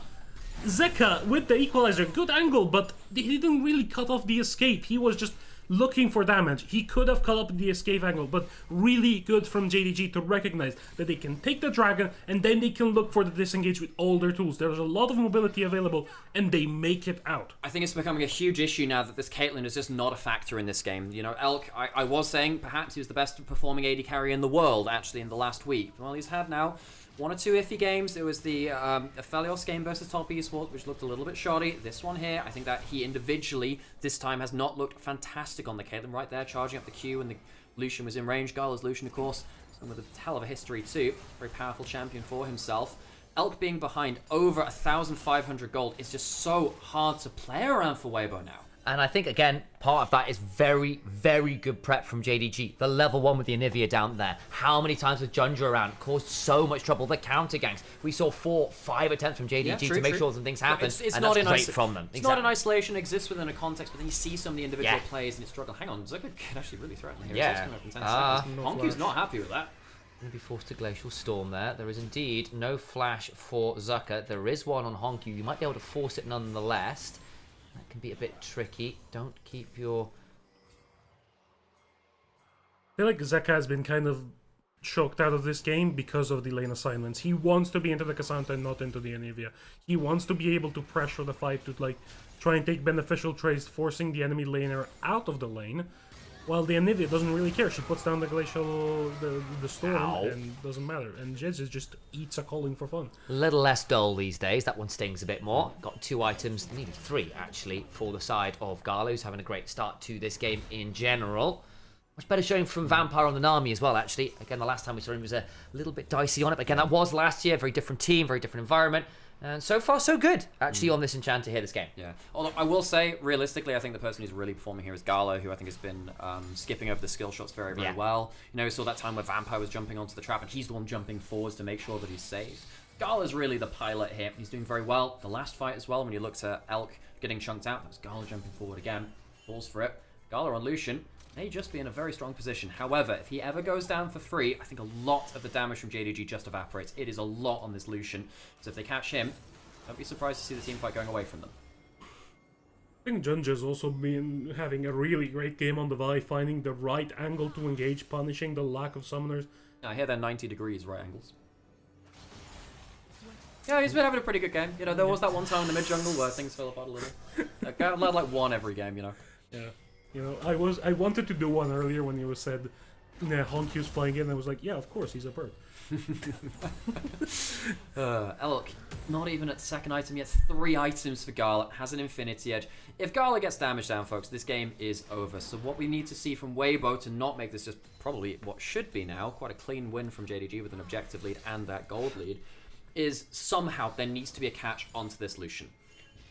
Zeka with the Equalizer, good angle, but he didn't really cut off the escape. He was just looking for damage. He could have cut up the escape angle, but really good from JDG to recognize that they can take the dragon and then they can look for the disengage with all their tools. There's a lot of mobility available and they make it out. I think it's becoming a huge issue now that this Caitlyn is just not a factor in this game. You know, Elk, I was saying perhaps he was the best performing AD carry in the world actually in the last week. Well, he's had now 1 or 2 iffy games. There was the Aphelios game versus Top Esports, which looked a little bit shoddy. This one here, I think that he individually, this time, has not looked fantastic on the Caitlyn. Right there, charging up the Q, and the Lucian was in range. Gala's Lucian, of course, someone with a hell of a history too. Very powerful champion for himself. Elk being behind over 1,500 gold is just so hard to play around for Weibo now. And I think, again, part of that is very, very good prep from JDG. The level 1 with the Anivia down there. How many times with Junja around caused so much trouble. The counter ganks. We saw 4, 5 attempts from JDG to make sure some things happen. It's and not that's in great from them. It's not in isolation. It exists within a context, but then you see some of the individual plays and it's struggle. Hang on, Zucker can actually really threaten here. Yeah. It's coming up in 10 seconds. Honky's not happy with that. Going to be forced to Glacial Storm there. There is indeed no flash for Zucker. There is one on Honky. You might be able to force it nonetheless. That can be a bit tricky. Don't keep your... I feel like Zeka has been kind of choked out of this game because of the lane assignments. He wants to be into the Cassandra and not into the Anivia. He wants to be able to pressure the fight to like try and take beneficial trades, forcing the enemy laner out of the lane. While the Anivia doesn't really care. She puts down the Glacial, the Storm, and doesn't matter. And JDG just eats a calling for fun. A little less dull these days. That one stings a bit more. Got 2 items, nearly 3 actually, for the side of Gala, who's having a great start to this game in general. Much better showing from Vampire on the Nami as well, actually. Again, the last time we saw him was a little bit dicey on it. But again, that was last year. Very different team, very different environment. And so far, so good, actually, on this Enchanter here this game. Yeah. Although I will say, realistically, I think the person who's really performing here is Gala, who I think has been skipping over the skill shots very, very well. You know, we saw that time where Vampire was jumping onto the trap, and he's the one jumping forwards to make sure that he's safe. Gala's really the pilot here. He's doing very well. The last fight as well, when you looked at Elk getting chunked out, that was Gala jumping forward again. Falls for it. Gala on Lucian may just be in a very strong position. However, if he ever goes down for free, I think a lot of the damage from JDG just evaporates. It is a lot on this Lucian. So if they catch him, don't be surprised to see the team fight going away from them. I think Junja's also been having a really great game on the Vi, finding the right angle to engage, punishing the lack of summoners. I hear they're 90 degrees right angles. Yeah, he's been having a pretty good game. You know, there was that one time in the mid-jungle where things fell apart a little. Got like one every game, you know. Yeah. You know, I wanted to do one earlier when you said Honkyu's flying in, and I was like, yeah, of course, he's a bird. Elk, not even at second item yet. 3 items for Gala. Has an Infinity Edge. If Gala gets damage down, folks, this game is over. So what we need to see from Weibo to not make this just probably what should be now quite a clean win from JDG with an objective lead and that gold lead is somehow there needs to be a catch onto this Lucian.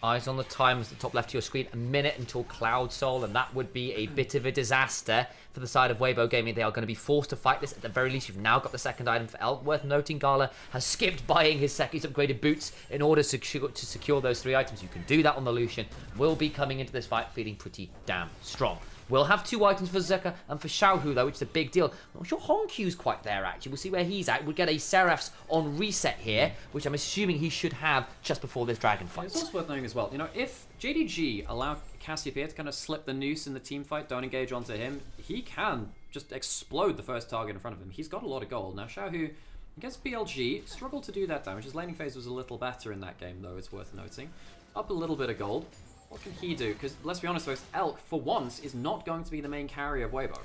Eyes on the timers at the top left of your screen. A minute until Cloud Soul, and that would be a bit of a disaster for the side of Weibo Gaming. They are going to be forced to fight this. At the very least, you've now got the second item for Elk. Worth noting, Gala has skipped buying his second upgraded boots in order to secure those 3 items. You can do that on the Lucian. Will be coming into this fight feeling pretty damn strong. We'll have 2 items for Zeka and for Xiaohu, though, which is a big deal. I'm not sure Honkyu's quite there, actually. We'll see where he's at. We'll get a Seraph's on reset here, which I'm assuming he should have just before this dragon fight. It's also worth knowing as well, you know, if JDG allow Cassiopeia to kind of slip the noose in the team fight, don't engage onto him, he can just explode the first target in front of him. He's got a lot of gold. Now, Xiaohu against BLG struggled to do that damage. His laning phase was a little better in that game, though, it's worth noting. Up a little bit of gold. What can he do? Because, let's be honest, folks, Elk, for once, is not going to be the main carrier of Weibo.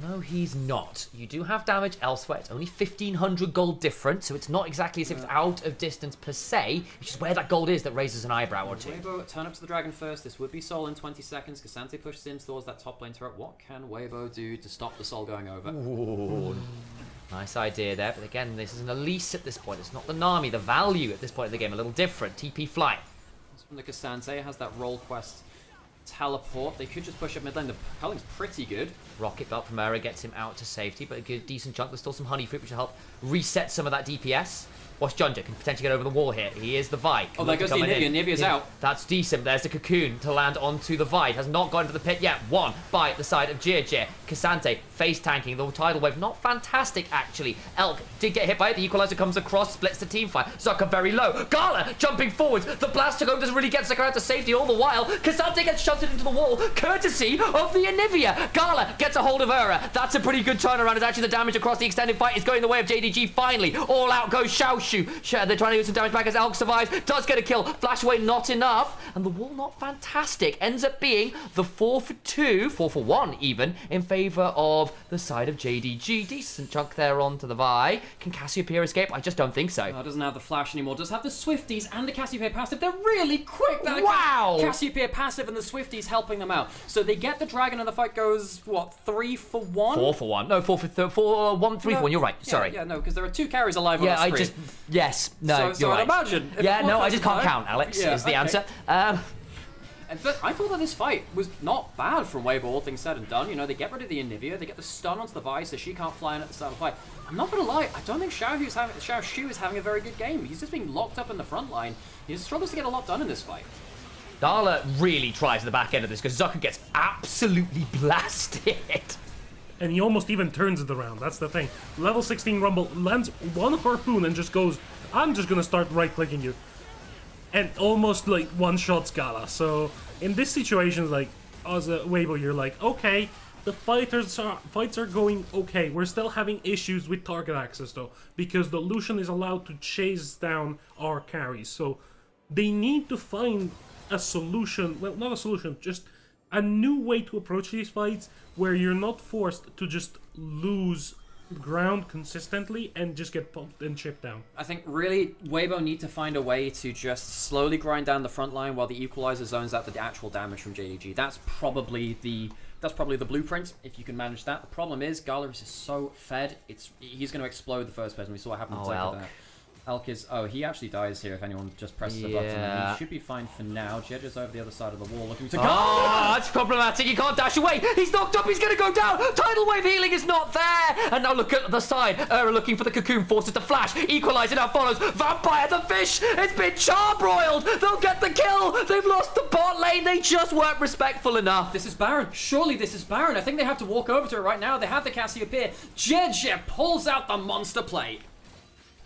No, he's not. You do have damage elsewhere. It's only 1,500 gold difference, so it's not exactly as if it's out of distance per se. It's just where that gold is that raises an eyebrow or two. Weibo turn up to the dragon first. This would be Soul in 20 seconds. Cassante pushes in towards that top lane turret. What can Weibo do to stop the Soul going over? Ooh. Nice idea there, but again, this is an Elise at this point. It's not the Nami. The value at this point of the game a little different. TP fly. From the Cassante has that roll quest teleport. They could just push up mid lane. The Culling's pretty good. Rocket Belt from Era gets him out to safety, but a good decent chunk. There's still some honey fruit which will help reset some of that DPS. Watch Junja can potentially get over the wall here. He is the Vi. Oh, there goes the Anivia. Anivia's out. That's decent. There's the cocoon to land onto the Vi. Has not gone into the pit yet. 1 by the side of JDG. Cassante face tanking. The tidal wave. Not fantastic, actually. Elk did get hit by it. The equalizer comes across, splits the team fight. Zucker very low. Gala jumping forwards. The blast to go doesn't really get Zucker out to safety all the while. Cassante gets shoved into the wall, courtesy of the Anivia. Gala gets a hold of Era. That's a pretty good turnaround. It's actually the damage across the extended fight is going the way of JDG finally. All out goes Xiaoshu. They're trying to do some damage back as Elk survives. Does get a kill. Flash away, not enough. And the wall not fantastic. Ends up being the 4 for 2, 4 for 1 even, in favour of the side of JDG. Decent chunk there onto the Vi. Can Cassiopeia escape? I just don't think so. Doesn't have the flash anymore. Does have the Swifties and the Cassiopeia passive. They're really quick. Wow! Cassiopeia passive and the Swifties helping them out. So they get the dragon and the fight goes, what, 3 for 1? 4 for 1. No, 4 for 1, 3 for 1. You're right. Sorry. Yeah, no, because there are 2 carries alive on the screen. Yes. No, so you're right. Imagine. Yeah, no, I just can't count, Alex, is the answer. But I thought that this fight was not bad from Weibo, all things said and done. You know, they get rid of the Anivia, they get the stun onto the Vi, so she can't fly in at the start of the fight. I'm not gonna lie, I don't think Xiaoshu is having a very good game. He's just being locked up in the front line. He struggles to get a lot done in this fight. Gala really tries the back end of this because Zucker gets absolutely blasted. And he almost even turns it around, that's the thing. Level 16 Rumble lands one harpoon and just goes, I'm just gonna start right-clicking you. And almost like one-shots Gala. So in this situation, like, as a Weibo, you're like, okay, the fights are going okay. We're still having issues with target access though, because the Lucian is allowed to chase down our carries. So they need to find a solution, well, not a solution, just a new way to approach these fights where you're not forced to just lose ground consistently and just get pumped and chipped down. I think really Weibo need to find a way to just slowly grind down the front line while the equalizer zones out the actual damage from JDG. That's probably the blueprint if you can manage that. The problem is Gala is just so fed. He's going to explode the first person. We saw what happened to Elk. that. Elk is... Oh, he actually dies here if anyone just presses the button. And he should be fine for now. Jed is over the other side of the wall looking to go. Oh, that's problematic. He can't dash away. He's knocked up. He's going to go down. Tidal wave healing is not there. And now look at the side. Looking for the cocoon. Forces to flash. Equalizer now follows. Vampire the fish. It's been charbroiled. They'll get the kill. They've lost the bot lane. They just weren't respectful enough. This is Baron. Surely this is Baron. I think they have to walk over to it right now. They have the Cassiopeia. Jed pulls out the monster plate.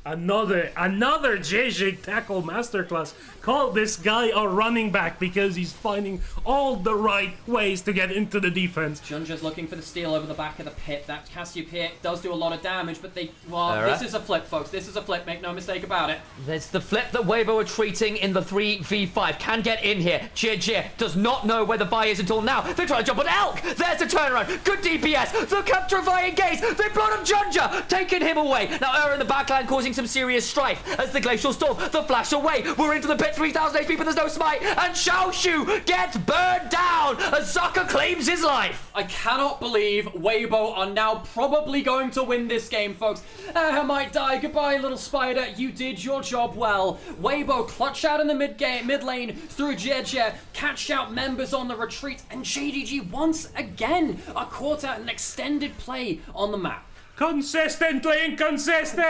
Another JJ tackle masterclass. Call this guy a running back because he's finding all the right ways to get into the defense. Junja's looking for the steal over the back of the pit. That Cassiopeia does do a lot of damage, but this is a flip, folks. This is a flip. Make no mistake about it. There's the flip that Weibo are treating in the 3v5. Can get in here. Jir does not know where the Vi is until now. They're trying to jump on Elk. There's the turnaround. Good DPS. The capture of Vi engaged. They blown up Junja, taking him away. Now in the backline causing some serious strife as the Glacial Storm, the flash away. We're into the pit, 3,000 HP, but there's no smite. And Xiaoshu gets burned down as Zucker claims his life. I cannot believe Weibo are now probably going to win this game, folks. I might die. Goodbye, little spider. You did your job well. Weibo clutch out in the mid lane through JJ, catch out members on the retreat, and JDG once again are caught out an extended play on the map. Consistently inconsistent!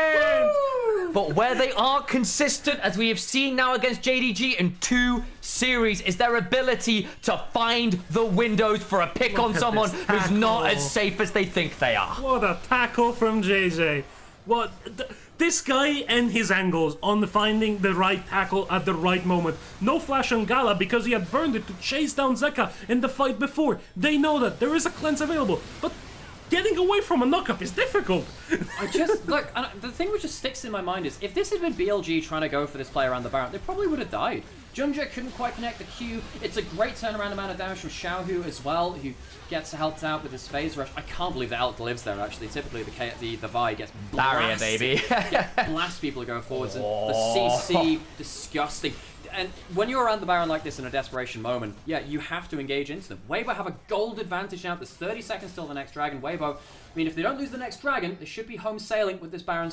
But where they are consistent, as we have seen now against JDG in 2 series, is their ability to find the windows for a pick on someone who's not as safe as they think they are. What a tackle from JJ. This guy and his angles on finding the right tackle at the right moment. No flash on Gala because he had burned it to chase down Zeka in the fight before. They know that there is a cleanse available, but getting away from a knockup is difficult. I just, look, the thing which just sticks in my mind is, if this had been BLG trying to go for this play around the Baron, they probably would have died. Junja couldn't quite connect the Q. It's a great turnaround amount of damage from Xiaohu as well, who gets helped out with his phase rush. I can't believe the Elk lives there, actually. Typically, the Vi gets blasted. Barrier, baby. Blast people to go forwards, and the CC, disgusting. And when you're around the Baron like this in a desperation moment, yeah, you have to engage into them. Weibo have a gold advantage now. There's 30 seconds till the next dragon. Weibo, I mean, if they don't lose the next dragon, they should be home sailing with this Baron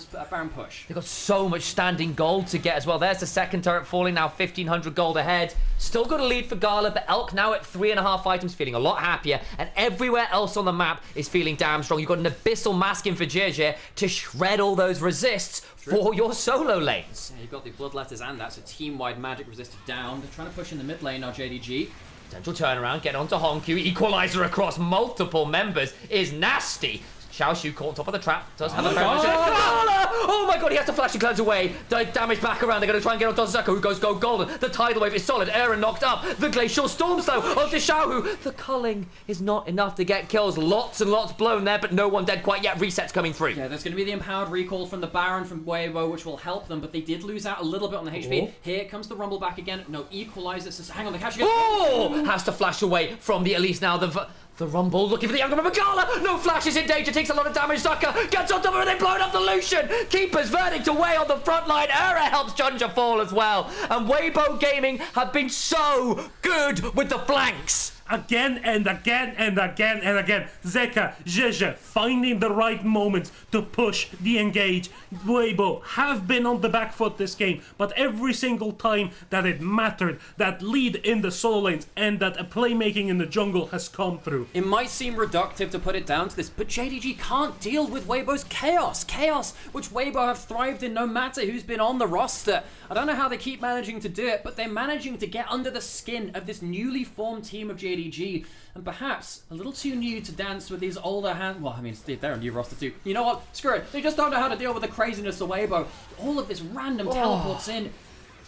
push. They've got so much standing gold to get as well. There's the second turret falling now, 1,500 gold ahead. Still got a lead for Gala, but Elk now at 3.5 items, feeling a lot happier. And everywhere else on the map is feeling damn strong. You've got an Abyssal Masking for Jirjir to shred all those resists for your solo lanes. Yeah, you've got the Bloodletters, and that's a team-wide magic resisted down. They're trying to push in the mid lane now, JDG. Potential turnaround, get onto Honku. Equalizer across multiple members is nasty. Xiaoshu caught top of the trap. Does have a oh my god, he has to flash and cleanse away. Damage back around. They're going to try and get onto Zucker, who goes go golden. The tidal wave is solid. Aaron knocked up. The glacial storms though onto Xiaohu. The culling is not enough to get kills. Lots and lots blown there, but no one dead quite yet. Resets coming through. Yeah, there's going to be the empowered recall from the Baron from Weibo, which will help them, but they did lose out a little bit on the HP. Here comes the rumble back again. No equalizer. So hang on, the catch again. Oh! Has to flash away from the Elise now. The Rumble looking for the younger Magala. No flashes in danger. Takes a lot of damage. Zucker gets on top of it. They blown up the Lucian. Keeper's verdict away on the front line. Era helps Junja fall as well. And Weibo Gaming have been so good with the flanks. again and again and again and again. Zeka, JDG finding the right moments to push the engage. Weibo have been on the back foot this game, but every single time that it mattered, that lead in the solo lanes and that a playmaking in the jungle has come through. It might seem reductive to put it down to this, but JDG can't deal with Weibo's chaos. Chaos, which Weibo have thrived in no matter who's been on the roster. I don't know how they keep managing to do it, but they're managing to get under the skin of this newly formed team of JDG, and perhaps a little too new to dance with these older well, I mean, they're a new roster too. You know what? Screw it. They just don't know how to deal with the craziness of Weibo. All of this random teleports in.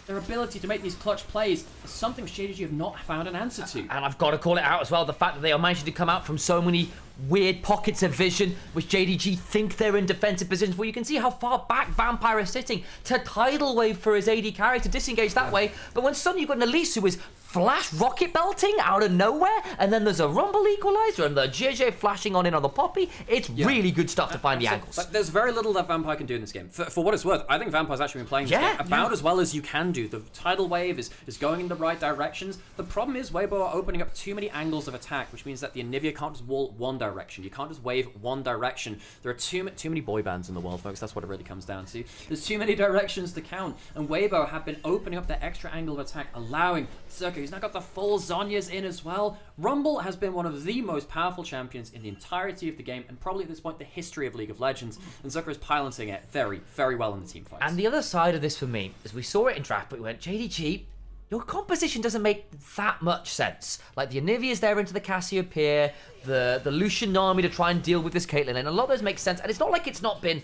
Their ability to make these clutch plays is something JDG have not found an answer to. And I've got to call it out as well, the fact that they are managing to come out from so many weird pockets of vision, which JDG think they're in defensive positions, where you can see how far back Vampire is sitting to tidal wave for his AD carry to disengage that way. But when suddenly you've got an Elise who is flash rocket belting out of nowhere, and then there's a Rumble equalizer and the JJ flashing on in on the Poppy, it's really good stuff to find the angles. But there's very little that Vampire can do in this game. For what it's worth, I think Vampire's actually been playing this game about as well as you can do. The tidal wave is going in the right directions. The problem is Weibo are opening up too many angles of attack, which means that the Anivia can't just wall one direction. You can't just wave one direction. There are too many boy bands in the world, folks. That's what it really comes down to. There's too many directions to count, and Weibo have been opening up that extra angle of attack, allowing Circa, who's now got the full Zhonya's in as well. Rumble has been one of the most powerful champions in the entirety of the game, and probably at this point the history of League of Legends, and Zucker is piloting it very, very well in the team fights. And the other side of this for me is we saw it in draft, but we went, JDG, your composition doesn't make that much sense. Like the Anivia's there into the Cassiopeia, the Lucian Nami to try and deal with this Caitlyn, and a lot of those make sense, and it's not like it's not been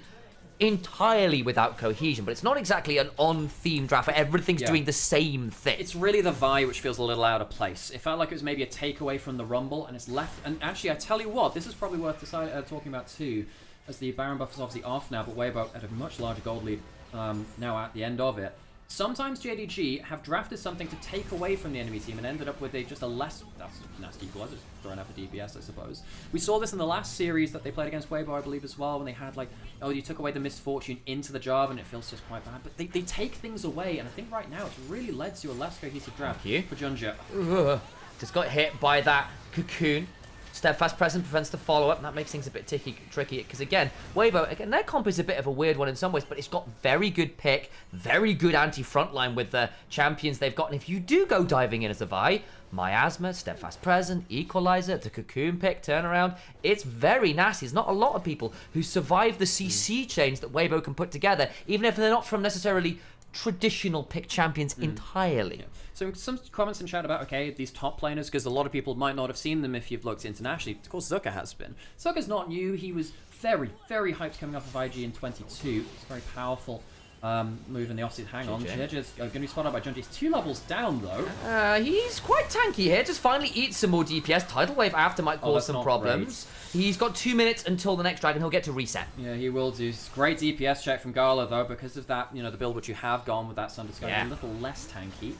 entirely without cohesion, but it's not exactly an on-theme draft where everything's doing the same thing. It's really the Vi which feels a little out of place. It felt like it was maybe a takeaway from the Rumble, and it's left. And actually, I tell you what, this is probably worth talking about too, as the Baron buff is obviously off now, but Weibo at a much larger gold lead now at the end of it. Sometimes JDG have drafted something to take away from the enemy team and ended up with just a less... That's nasty equalizer, throwing out for DPS, I suppose. We saw this in the last series that they played against Weibo, I believe, as well, when they had, like, oh, you took away the misfortune into the job, and it feels just quite bad. But they take things away, and I think right now it's really led to a less cohesive draft for Junja. Just got hit by that cocoon. Steadfast presence prevents the follow-up, and that makes things a bit tricky, because again, Weibo, their comp is a bit of a weird one in some ways, but it's got very good pick, very good anti-frontline with the champions they've got, and if you do go diving in as a Vi, Miasma, Steadfast present, Equalizer, the cocoon pick, turnaround, it's very nasty. There's not a lot of people who survive the CC change that Weibo can put together, even if they're not from necessarily traditional pick champions entirely. So some comments in chat about, okay, these top laners, because a lot of people might not have seen them if you've looked internationally. Of course, Zucker has been. Zucker's not new. He was very, very hyped coming off of IG in 22. It's a very powerful move in the offseason. Hang on, JDG's going to be spotted by Junji. He's 2 levels down, though. He's quite tanky here. Just finally eats some more DPS. Tidal Wave after might cause some problems. Great. He's got 2 minutes until the next dragon. He'll get to reset. Yeah, he will do. Great DPS check from Gala, though, because of that, the build which you have gone with that Sun Discovery, a little less tanky.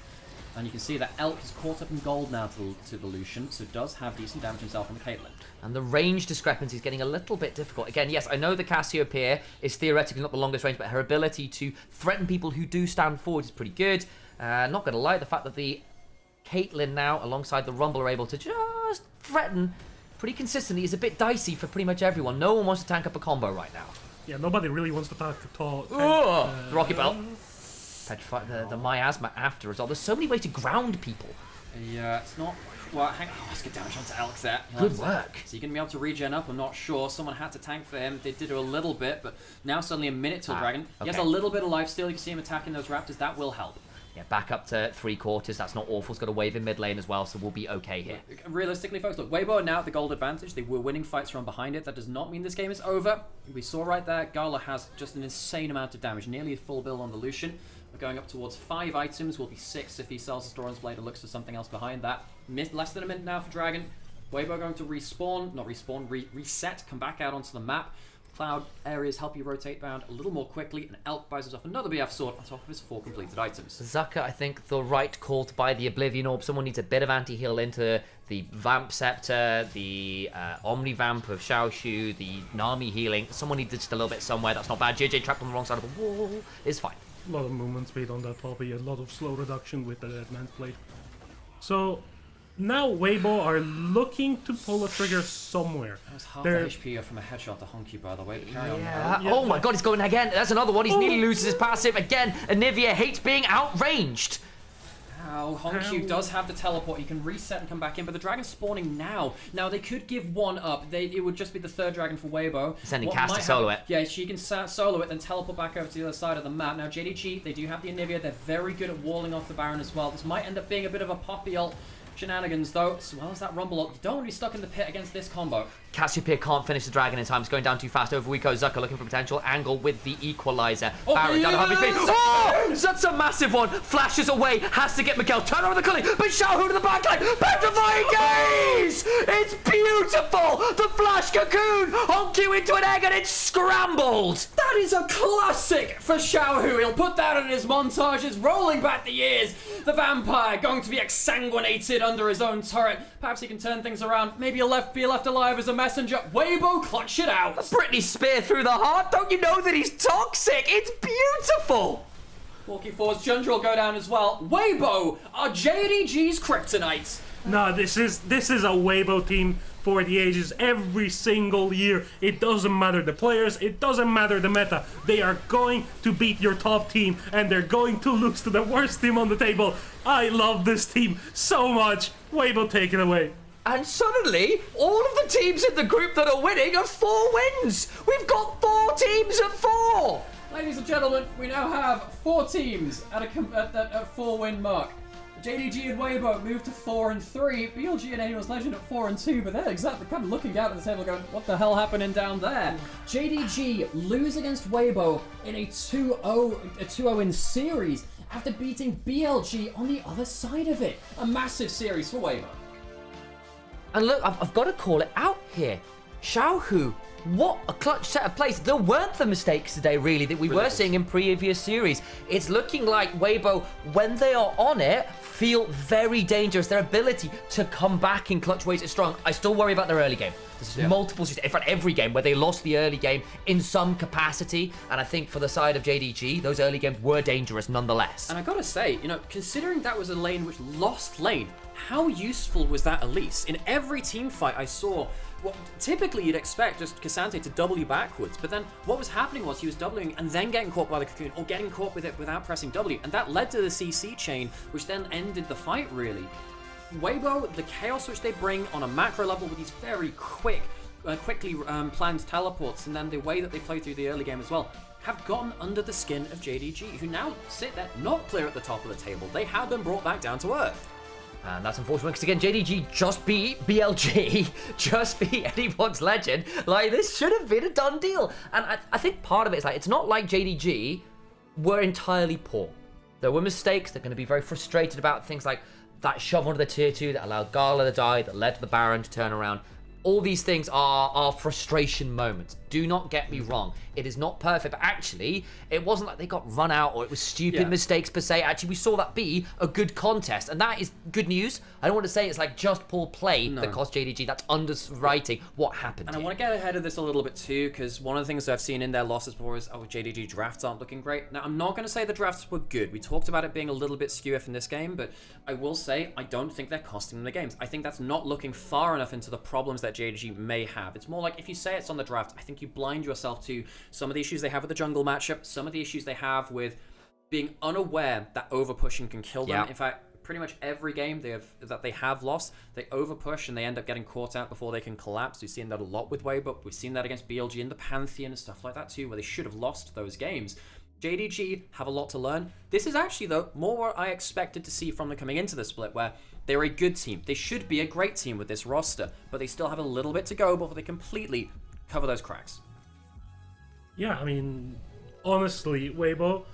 And you can see that Elk is caught up in gold now to the Lucian, so does have decent damage himself on the Caitlyn. And the range discrepancy is getting a little bit difficult. Again, yes, I know the Cassiopeia is theoretically not the longest range, but her ability to threaten people who do stand forward is pretty good. Not going to lie, the fact that the Caitlyn now, alongside the Rumble, are able to just threaten pretty consistently is a bit dicey for pretty much everyone. No one wants to tank up a combo right now. Yeah, nobody really wants to tank the Rocket Belt. Petrify the miasma after as well. There's so many ways to ground people. Yeah, it's not... Well, hang on. Oh, let's get damage onto Alex there. Good work. So you're going to be able to regen up, I'm not sure. Someone had to tank for him. They did do a little bit, but now suddenly a minute till Dragon. Okay. He has a little bit of life still. You can see him attacking those Raptors. That will help. Yeah, back up to 3/4. That's not awful. He's got a wave in mid lane as well, so we'll be okay here. Realistically, folks, look, Weibo are now at the gold advantage. They were winning fights from behind it. That does not mean this game is over. We saw right there, Gala has just an insane amount of damage. Nearly a full build on the Lucian. We're going up towards 5 items. Will be 6 if he sells the Storon's Blade and looks for something else behind that. Less than a minute now for Dragon. Weibo going to respawn. Not respawn, reset. Come back out onto the map. Cloud areas help you rotate bound a little more quickly, and Elk buys himself another BF sword on top of his 4 completed items. Zucker, I think, the right call to buy the Oblivion Orb. Someone needs a bit of anti-heal into the Vamp Scepter, the Omni Vamp of Xiaoshu, the Nami healing. Someone needs just a little bit somewhere. That's not bad. JJ trapped on the wrong side of the wall is fine. A lot of movement speed on that Poppy, a lot of slow reduction with the Dead Man's Blade. So, now Weibo are looking to pull a trigger somewhere. That was half the HP from a headshot to Honky, by the way, but carry on. Yeah. Oh my god, he's going again. That's another one. He's nearly loses his passive. Again, Anivia hates being outranged. Ow, Honky does have the teleport. He can reset and come back in, but the dragon's spawning now. Now, they could give one up. It would just be the third dragon for Weibo. Sending Cass to solo it. Yeah, she can solo it, then teleport back over to the other side of the map. Now, JDG, they do have the Anivia. They're very good at walling off the Baron as well. This might end up being a bit of a poppy ult shenanigans, though, as well as that Rumble ult. You don't want to be stuck in the pit against this combo. Cassiopeia can't finish the dragon in time. It's going down too fast over Wiko. Zucker looking for potential angle with the equalizer. Barrett down to Harvey. Oh! That's a massive one. Flashes away. Has to get Miguel. Turn over the culling. But Xiaohu to the backline. Petrifying gaze! It's beautiful! The flash cocoon on cue into an egg and it's scrambled! That is a classic for Xiaohu. He'll put that in his montages, rolling back the years. The vampire going to be exsanguinated under his own turret. Perhaps he can turn things around. Maybe he'll be left alive as a messenger. Weibo clutch it out. Britney Spear through the heart. Don't you know that he's toxic? It's beautiful. Walking forwards, Jundra will go down as well. Weibo are JDG's kryptonite. No, this is a Weibo team for the ages every single year. It doesn't matter the players, it doesn't matter the meta. They are going to beat your top team and they're going to lose to the worst team on the table. I love this team so much. Weibo, take it away. And suddenly, all of the teams in the group that are winning are 4 wins. We've got 4 teams at 4. Ladies and gentlemen, we now have 4 teams at a 4-win mark. JDG and Weibo moved to 4 and 3. BLG and Anyone's Legend at 4 and 2, but they're exactly kind of looking out at the table going, what the hell happening down there? JDG lose against Weibo in a 2-0 in series after beating BLG on the other side of it. A massive series for Weibo. And look, I've got to call it out here. Xiaohu, what a clutch set of plays. There weren't the mistakes today, really, that we were seeing in previous series. It's looking like Weibo, when they are on it, feel very dangerous. Their ability to come back in clutch ways is strong. I still worry about their early game. There's multiple, in fact, every game where they lost the early game in some capacity. And I think for the side of JDG, those early games were dangerous nonetheless. And I gotta say, considering that was a lane which lost lane, how useful was that Elise? In every team fight I saw, well, typically you'd expect just Cassante to W backwards, but then what was happening was he was Wing and then getting caught by the cocoon, or getting caught with it without pressing W, and that led to the CC chain, which then ended the fight, really. Weibo, the chaos which they bring on a macro level with these very quickly planned teleports, and then the way that they play through the early game as well, have gotten under the skin of JDG, who now sit there not clear at the top of the table. They have been brought back down to earth. And that's unfortunate because, again, JDG just beat BLG, just beat Anyone's Legend. Like, this should have been a done deal. And I think part of it is, like, it's not like JDG were entirely poor. There were mistakes. They're going to be very frustrated about things like that shove onto the tier 2 that allowed Gala to die, that led to the Baron to turn around. All these things are frustration moments. Do not get me wrong. It is not perfect, but actually, it wasn't like they got run out or it was stupid mistakes per se. Actually, we saw that be a good contest, and that is good news. I don't want to say it's like just poor play that cost JDG. That's underwriting what happened. And I want to get ahead of this a little bit too, because one of the things that I've seen in their losses before is, JDG drafts aren't looking great. Now, I'm not going to say the drafts were good. We talked about it being a little bit skew in this game, but I will say I don't think they're costing them the games. I think that's not looking far enough into the problems that JDG may have. It's more like if you say it's on the draft, I think you blind yourself to some of the issues they have with the jungle matchup, some of the issues they have with being unaware that over pushing can kill them. In fact, pretty much every game that they have lost, they over push and they end up getting caught out before they can collapse. We've seen that a lot with Weibo. We've seen that against BLG in the Pantheon and stuff like that too, where they should have lost those games. JDG have a lot to learn. This is actually, though, more what I expected to see from them coming into the split, where they're a good team. They should be a great team with this roster, but they still have a little bit to go before they completely cover those cracks. Yeah, I mean, honestly, Weibo,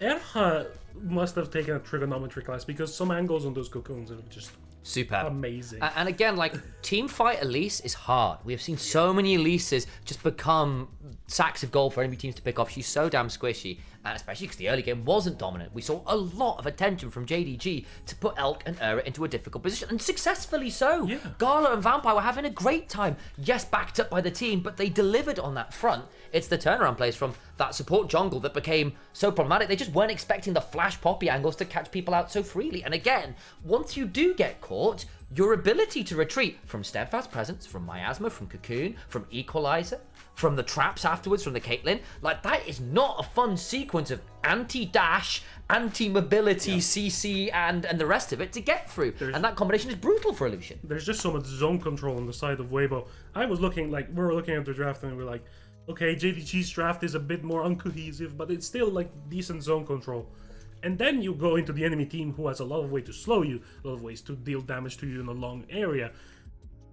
Erha must have taken a trigonometry class because some angles on those cocoons are just Superb. Amazing. And again, like, teamfight Elise is hard. We have seen so many Elises just become sacks of gold for enemy teams to pick off. She's so damn squishy, and especially because the early game wasn't dominant. We saw a lot of attention from JDG to put Elk and Ura into a difficult position, and successfully so. Yeah. Gala and Vampire were having a great time. Yes, backed up by the team, but they delivered on that front. It's the turnaround plays from that support jungle that became so problematic. They just weren't expecting the flash poppy angles to catch people out so freely. And again, once you do get caught, your ability to retreat from Steadfast Presence, from Miasma, from Cocoon, from Equalizer, from the traps afterwards, from the Caitlyn, like, that is not a fun sequence of anti-dash, anti-mobility, CC, and the rest of it to get through. And that combination is brutal for Illusion. There's just so much zone control on the side of Weibo. I was looking, like, we were looking at the draft and we were like, okay, JDG's draft is a bit more uncohesive, but it's still, like, decent zone control. And then you go into the enemy team who has a lot of ways to slow you, a lot of ways to deal damage to you in a long area.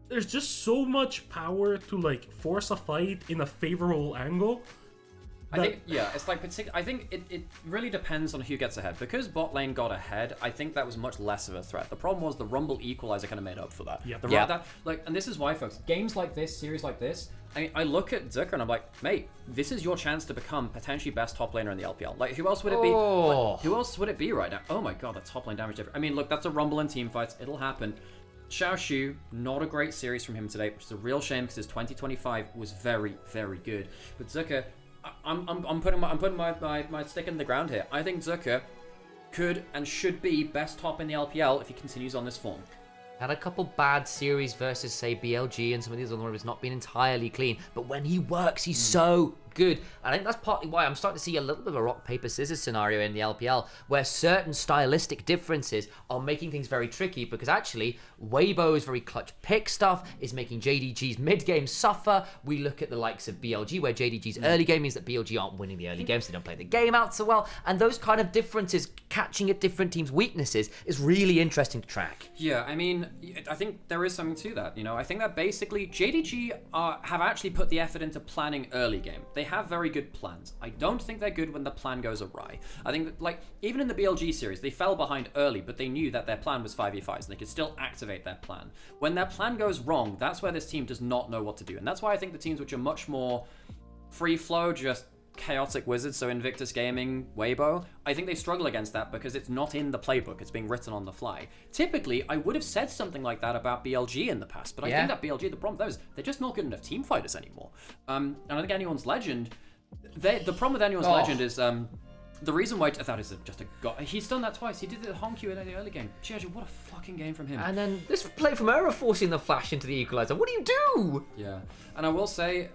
There's just so much power to, like, force a fight in a favorable angle. I think, it's like, I think it really depends on who gets ahead. Because bot lane got ahead, I think that was much less of a threat. The problem was the Rumble Equalizer kind of made up for that. And this is why, folks, games like this, series like this, I look at Zucker and I'm like, mate, this is your chance to become potentially best top laner in the LPL. Like, who else would it be? Like, who else would it be right now? Oh my god, the top lane damage. I mean, look, that's a Rumble in team fights. It'll happen. Xiao Shu, not a great series from him today, which is a real shame because his 2025 was very, very good. But Zucker, I'm putting my stick in the ground here. I think Zucker could and should be best top in the LPL if he continues on this form. Had a couple bad series versus, say, BLG and some of these other ones not been entirely clean, but when he works, he's so good. I think that's partly why I'm starting to see a little bit of a rock, paper, scissors scenario in the LPL, where certain stylistic differences are making things very tricky, because actually, Weibo's very clutch pick stuff is making JDG's mid-game suffer. We look at the likes of BLG, where JDG's early game means that BLG aren't winning the early games, so they don't play the game out so well, and those kind of differences, catching at different teams' weaknesses, is really interesting to track. Yeah, I mean, I think there is something to that, you know. I think that basically JDG have actually put the effort into planning early game. They have very good plans. I don't think they're good when the plan goes awry. I think that, like, even in the BLG series, they fell behind early, but they knew that their plan was 5v5s, and they could still activate their plan. When their plan goes wrong, that's where this team does not know what to do. And that's why I think the teams which are much more free flow, just chaotic wizards, so Invictus Gaming, Weibo, I think they struggle against that because it's not in the playbook, it's being written on the fly. Typically, I would have said something like that about BLG in the past, but I think that BLG, the problem with those, they're just not good enough team fighters anymore. And I think Anyone's Legend, the problem with Anyone's Legend is the reason why that is just a god. He's done that twice. He did the Honkyu in the early game. Jeju, what a fucking game from him. And then this play from Ura forcing the flash into the equalizer. What do you do? Yeah, and I will say,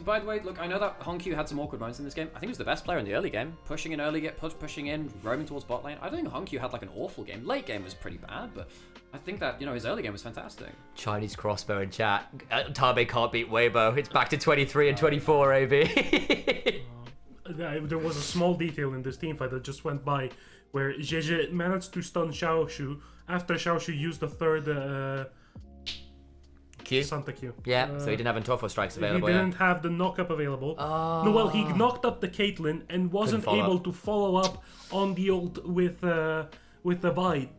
by the way, look, I know that Honkyu had some awkward moments in this game. I think he was the best player in the early game, pushing in early, pushing in, roaming towards bot lane. I don't think Honkyu had like an awful game. Late game was pretty bad, but I think that, you know, his early game was fantastic. Chinese crossbow in chat. Tabe can't beat Weibo. It's back to 23 and 24, AB. There was a small detail in this team fight that just went by where JJ managed to stun Xiao Shu after Xiao Shu used the third Q? Santa Q. Yeah, so he didn't have Antofo strikes available. He didn't have the knock-up available. No, well, he knocked up the Caitlyn and wasn't able to follow up on the ult with the Vi.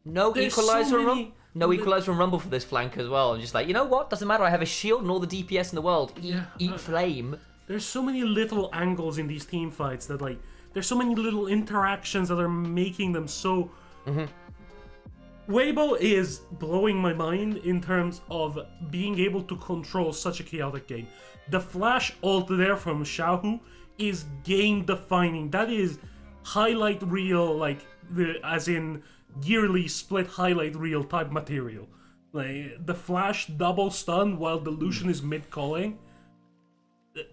No equalizer No equalizer from Rumble for this flank as well. I'm just like, you know what? Doesn't matter. I have a shield and all the DPS in the world. Eat flame. There's so many little angles in these team fights that, like, there's so many little interactions that are making them so... Weibo is blowing my mind in terms of being able to control such a chaotic game. The flash ult there from Xiaohu is game-defining. That is highlight reel, like, as in yearly split highlight reel type material. Like, the flash double stun while the Lucian is mid-calling.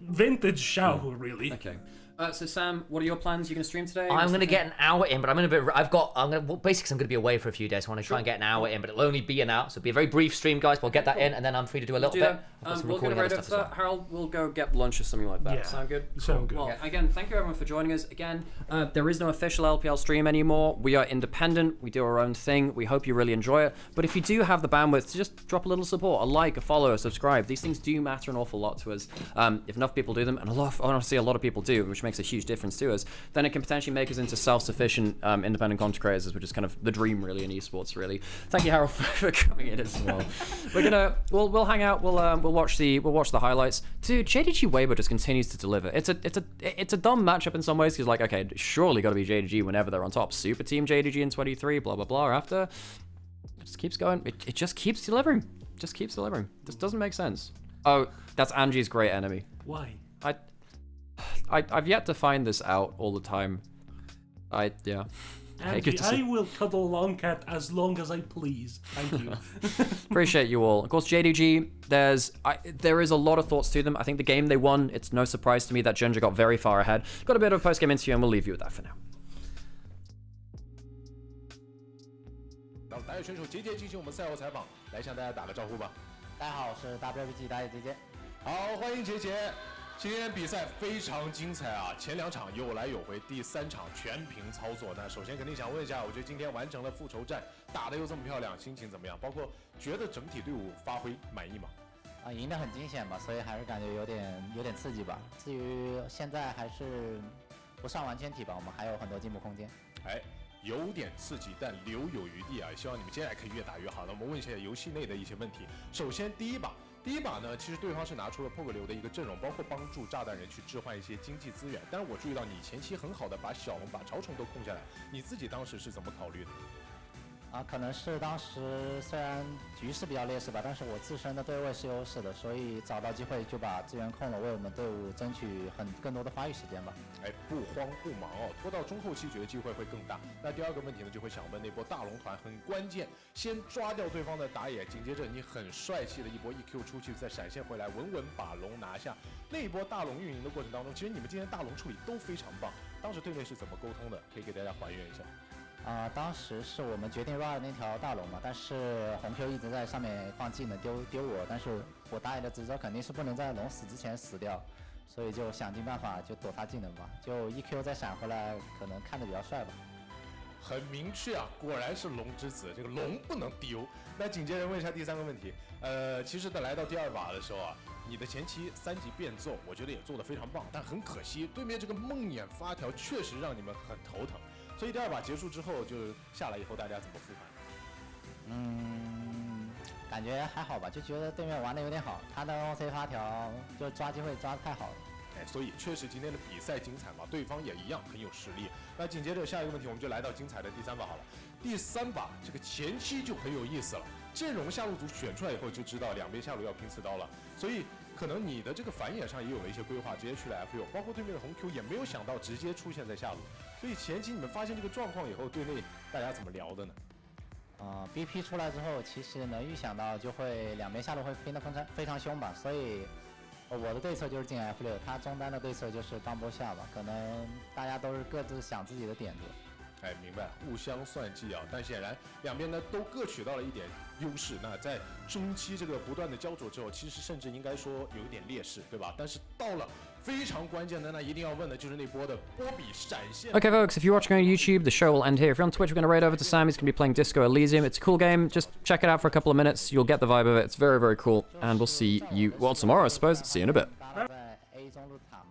Vintage Xiaohu, really. Okay. So Sam, what are your plans? You gonna stream today? I'm gonna get an hour in, but I'm gonna be away for a few days. So I want to try and get an hour in, but it'll only be an hour, so it'll be a very brief stream, guys. But I'll get that in, and then I'm free to do a little bit. We'll get right after that. Harold, we'll go get lunch or something like that. Yeah. Sound good? Sound good. Well, again, thank you everyone for joining us. Again, there is no official LPL stream anymore. We are independent. We do our own thing. We hope you really enjoy it. But if you do have the bandwidth, just drop a little support, a like, a follow, a subscribe. These things do matter an awful lot to us. If enough people do them, and honestly, a lot of people do, which makes a huge difference to us, then it can potentially make us into self-sufficient independent content creators, which is kind of the dream really in esports. Really, thank you, Harold, for coming in as well. We'll hang out. We'll watch the highlights. Dude, JDG Weibo just continues to deliver. It's a dumb matchup in some ways because like, okay, surely got to be JDG whenever they're on top. Super team JDG in 23, blah blah blah. After, it just keeps going. It just keeps delivering. Just keeps delivering. This doesn't make sense. Oh, that's Angie's great enemy. Why? I've yet to find this out all the time. Yeah. Angie, I will cuddle Longcat as long as I please. Thank you. Appreciate you all. Of course, JDG, there is a lot of thoughts to them. I think the game they won, it's no surprise to me that Ginger got very far ahead. Got a bit of a post-game interview, and we'll leave you with that for now. 打野选手杰杰进行我们赛后采访，来向大家打个招呼吧。大家好，我是 WBG 打野杰杰。好，欢迎杰杰。今天比赛非常精彩啊，前2场有来有回，第3场全屏操作。那首先肯定想问一下，我觉得今天完成了复仇战，打得又这么漂亮，心情怎么样？包括觉得整体队伍发挥满意吗？赢得很惊险吧，所以还是感觉有点刺激吧。至于现在还是不算完全体吧，我们还有很多进步空间。有点刺激，但留有余地啊！希望你们接下来可以越打越好。那我们问一下游戏内的一些问题。首先第一把呢，其实对方是拿出了破格流的一个阵容，包括帮助炸弹人去置换一些经济资源。但是我注意到你前期很好的把小龙、把潮虫都控下来，你自己当时是怎么考虑的？可能是当时虽然局势比较劣势吧，但是我自身的对位是优势的，所以找到机会就把资源控了，为我们队伍争取更多的发育时间吧。不慌不忙哦，拖到中后期觉得机会会更大。那第二个问题呢，就会想问那波大龙团很关键，先抓掉对方的打野，紧接着你很帅气的一波 EQ 出去，再闪现回来，稳稳把龙拿下。那一波大龙运营的过程当中，其实你们今天大龙处理都非常棒。当时队内是怎么沟通的？可以给大家还原一下。当时是我们决定 run 那条大龙嘛，但是红 Q 一直在上面放技能丢我，但是我打野的职责肯定是不能在龙死之前死掉，所以就想尽办法就躲他技能吧，就 EQ 再闪回来，可能看着比较帅吧。很明确啊，果然是龙之子，这个龙不能丢。那紧接着问一下第3个问题，其实来到第2把的时候啊，你的前期3级变奏，我觉得也做得非常棒，但很可惜，对面这个梦魇发条确实让你们很头疼。所以第2把结束之后，就下来以后大家怎么复盘？感觉还好吧，就觉得对面玩的有点好，他的 OC 发条就抓机会抓得太好了。所以确实今天的比赛精彩嘛，对方也一样很有实力。那紧接着下一个问题，我们就来到精彩的第3把好了。第3把这个前期就很有意思了，阵容下路组选出来以后就知道两边下路要拼刺刀了，所以可能你的这个反野上也有了一些规划，直接去了 FU， 包括对面的红 Q 也没有想到直接出现在下路。所以前期你们发现这个状况以后，队内大家怎么聊的呢？BP 出来之后，其实能预想到就会两边下路会拼得非常凶吧，所以我的对策就是进 F6， 他中单的对策就是刚波下吧，可能大家都是各自想自己的点子。明白，互相算计啊！但显然两边呢都各取到了一点优势。那在中期这个不断的焦灼之后，其实甚至应该说有一点劣势，对吧？但是到了非常关键的，那一定要问的就是那波的波比闪现。Okay, folks, if you're watching on YouTube, the show will end here. If you're on Twitch, we're going to raid over to Sam. He's going to be playing Disco Elysium. It's a cool game. Just check it out for a couple of minutes. You'll get the vibe of it. It's very, very cool. And we'll see you, well, tomorrow, I suppose. See you in a bit.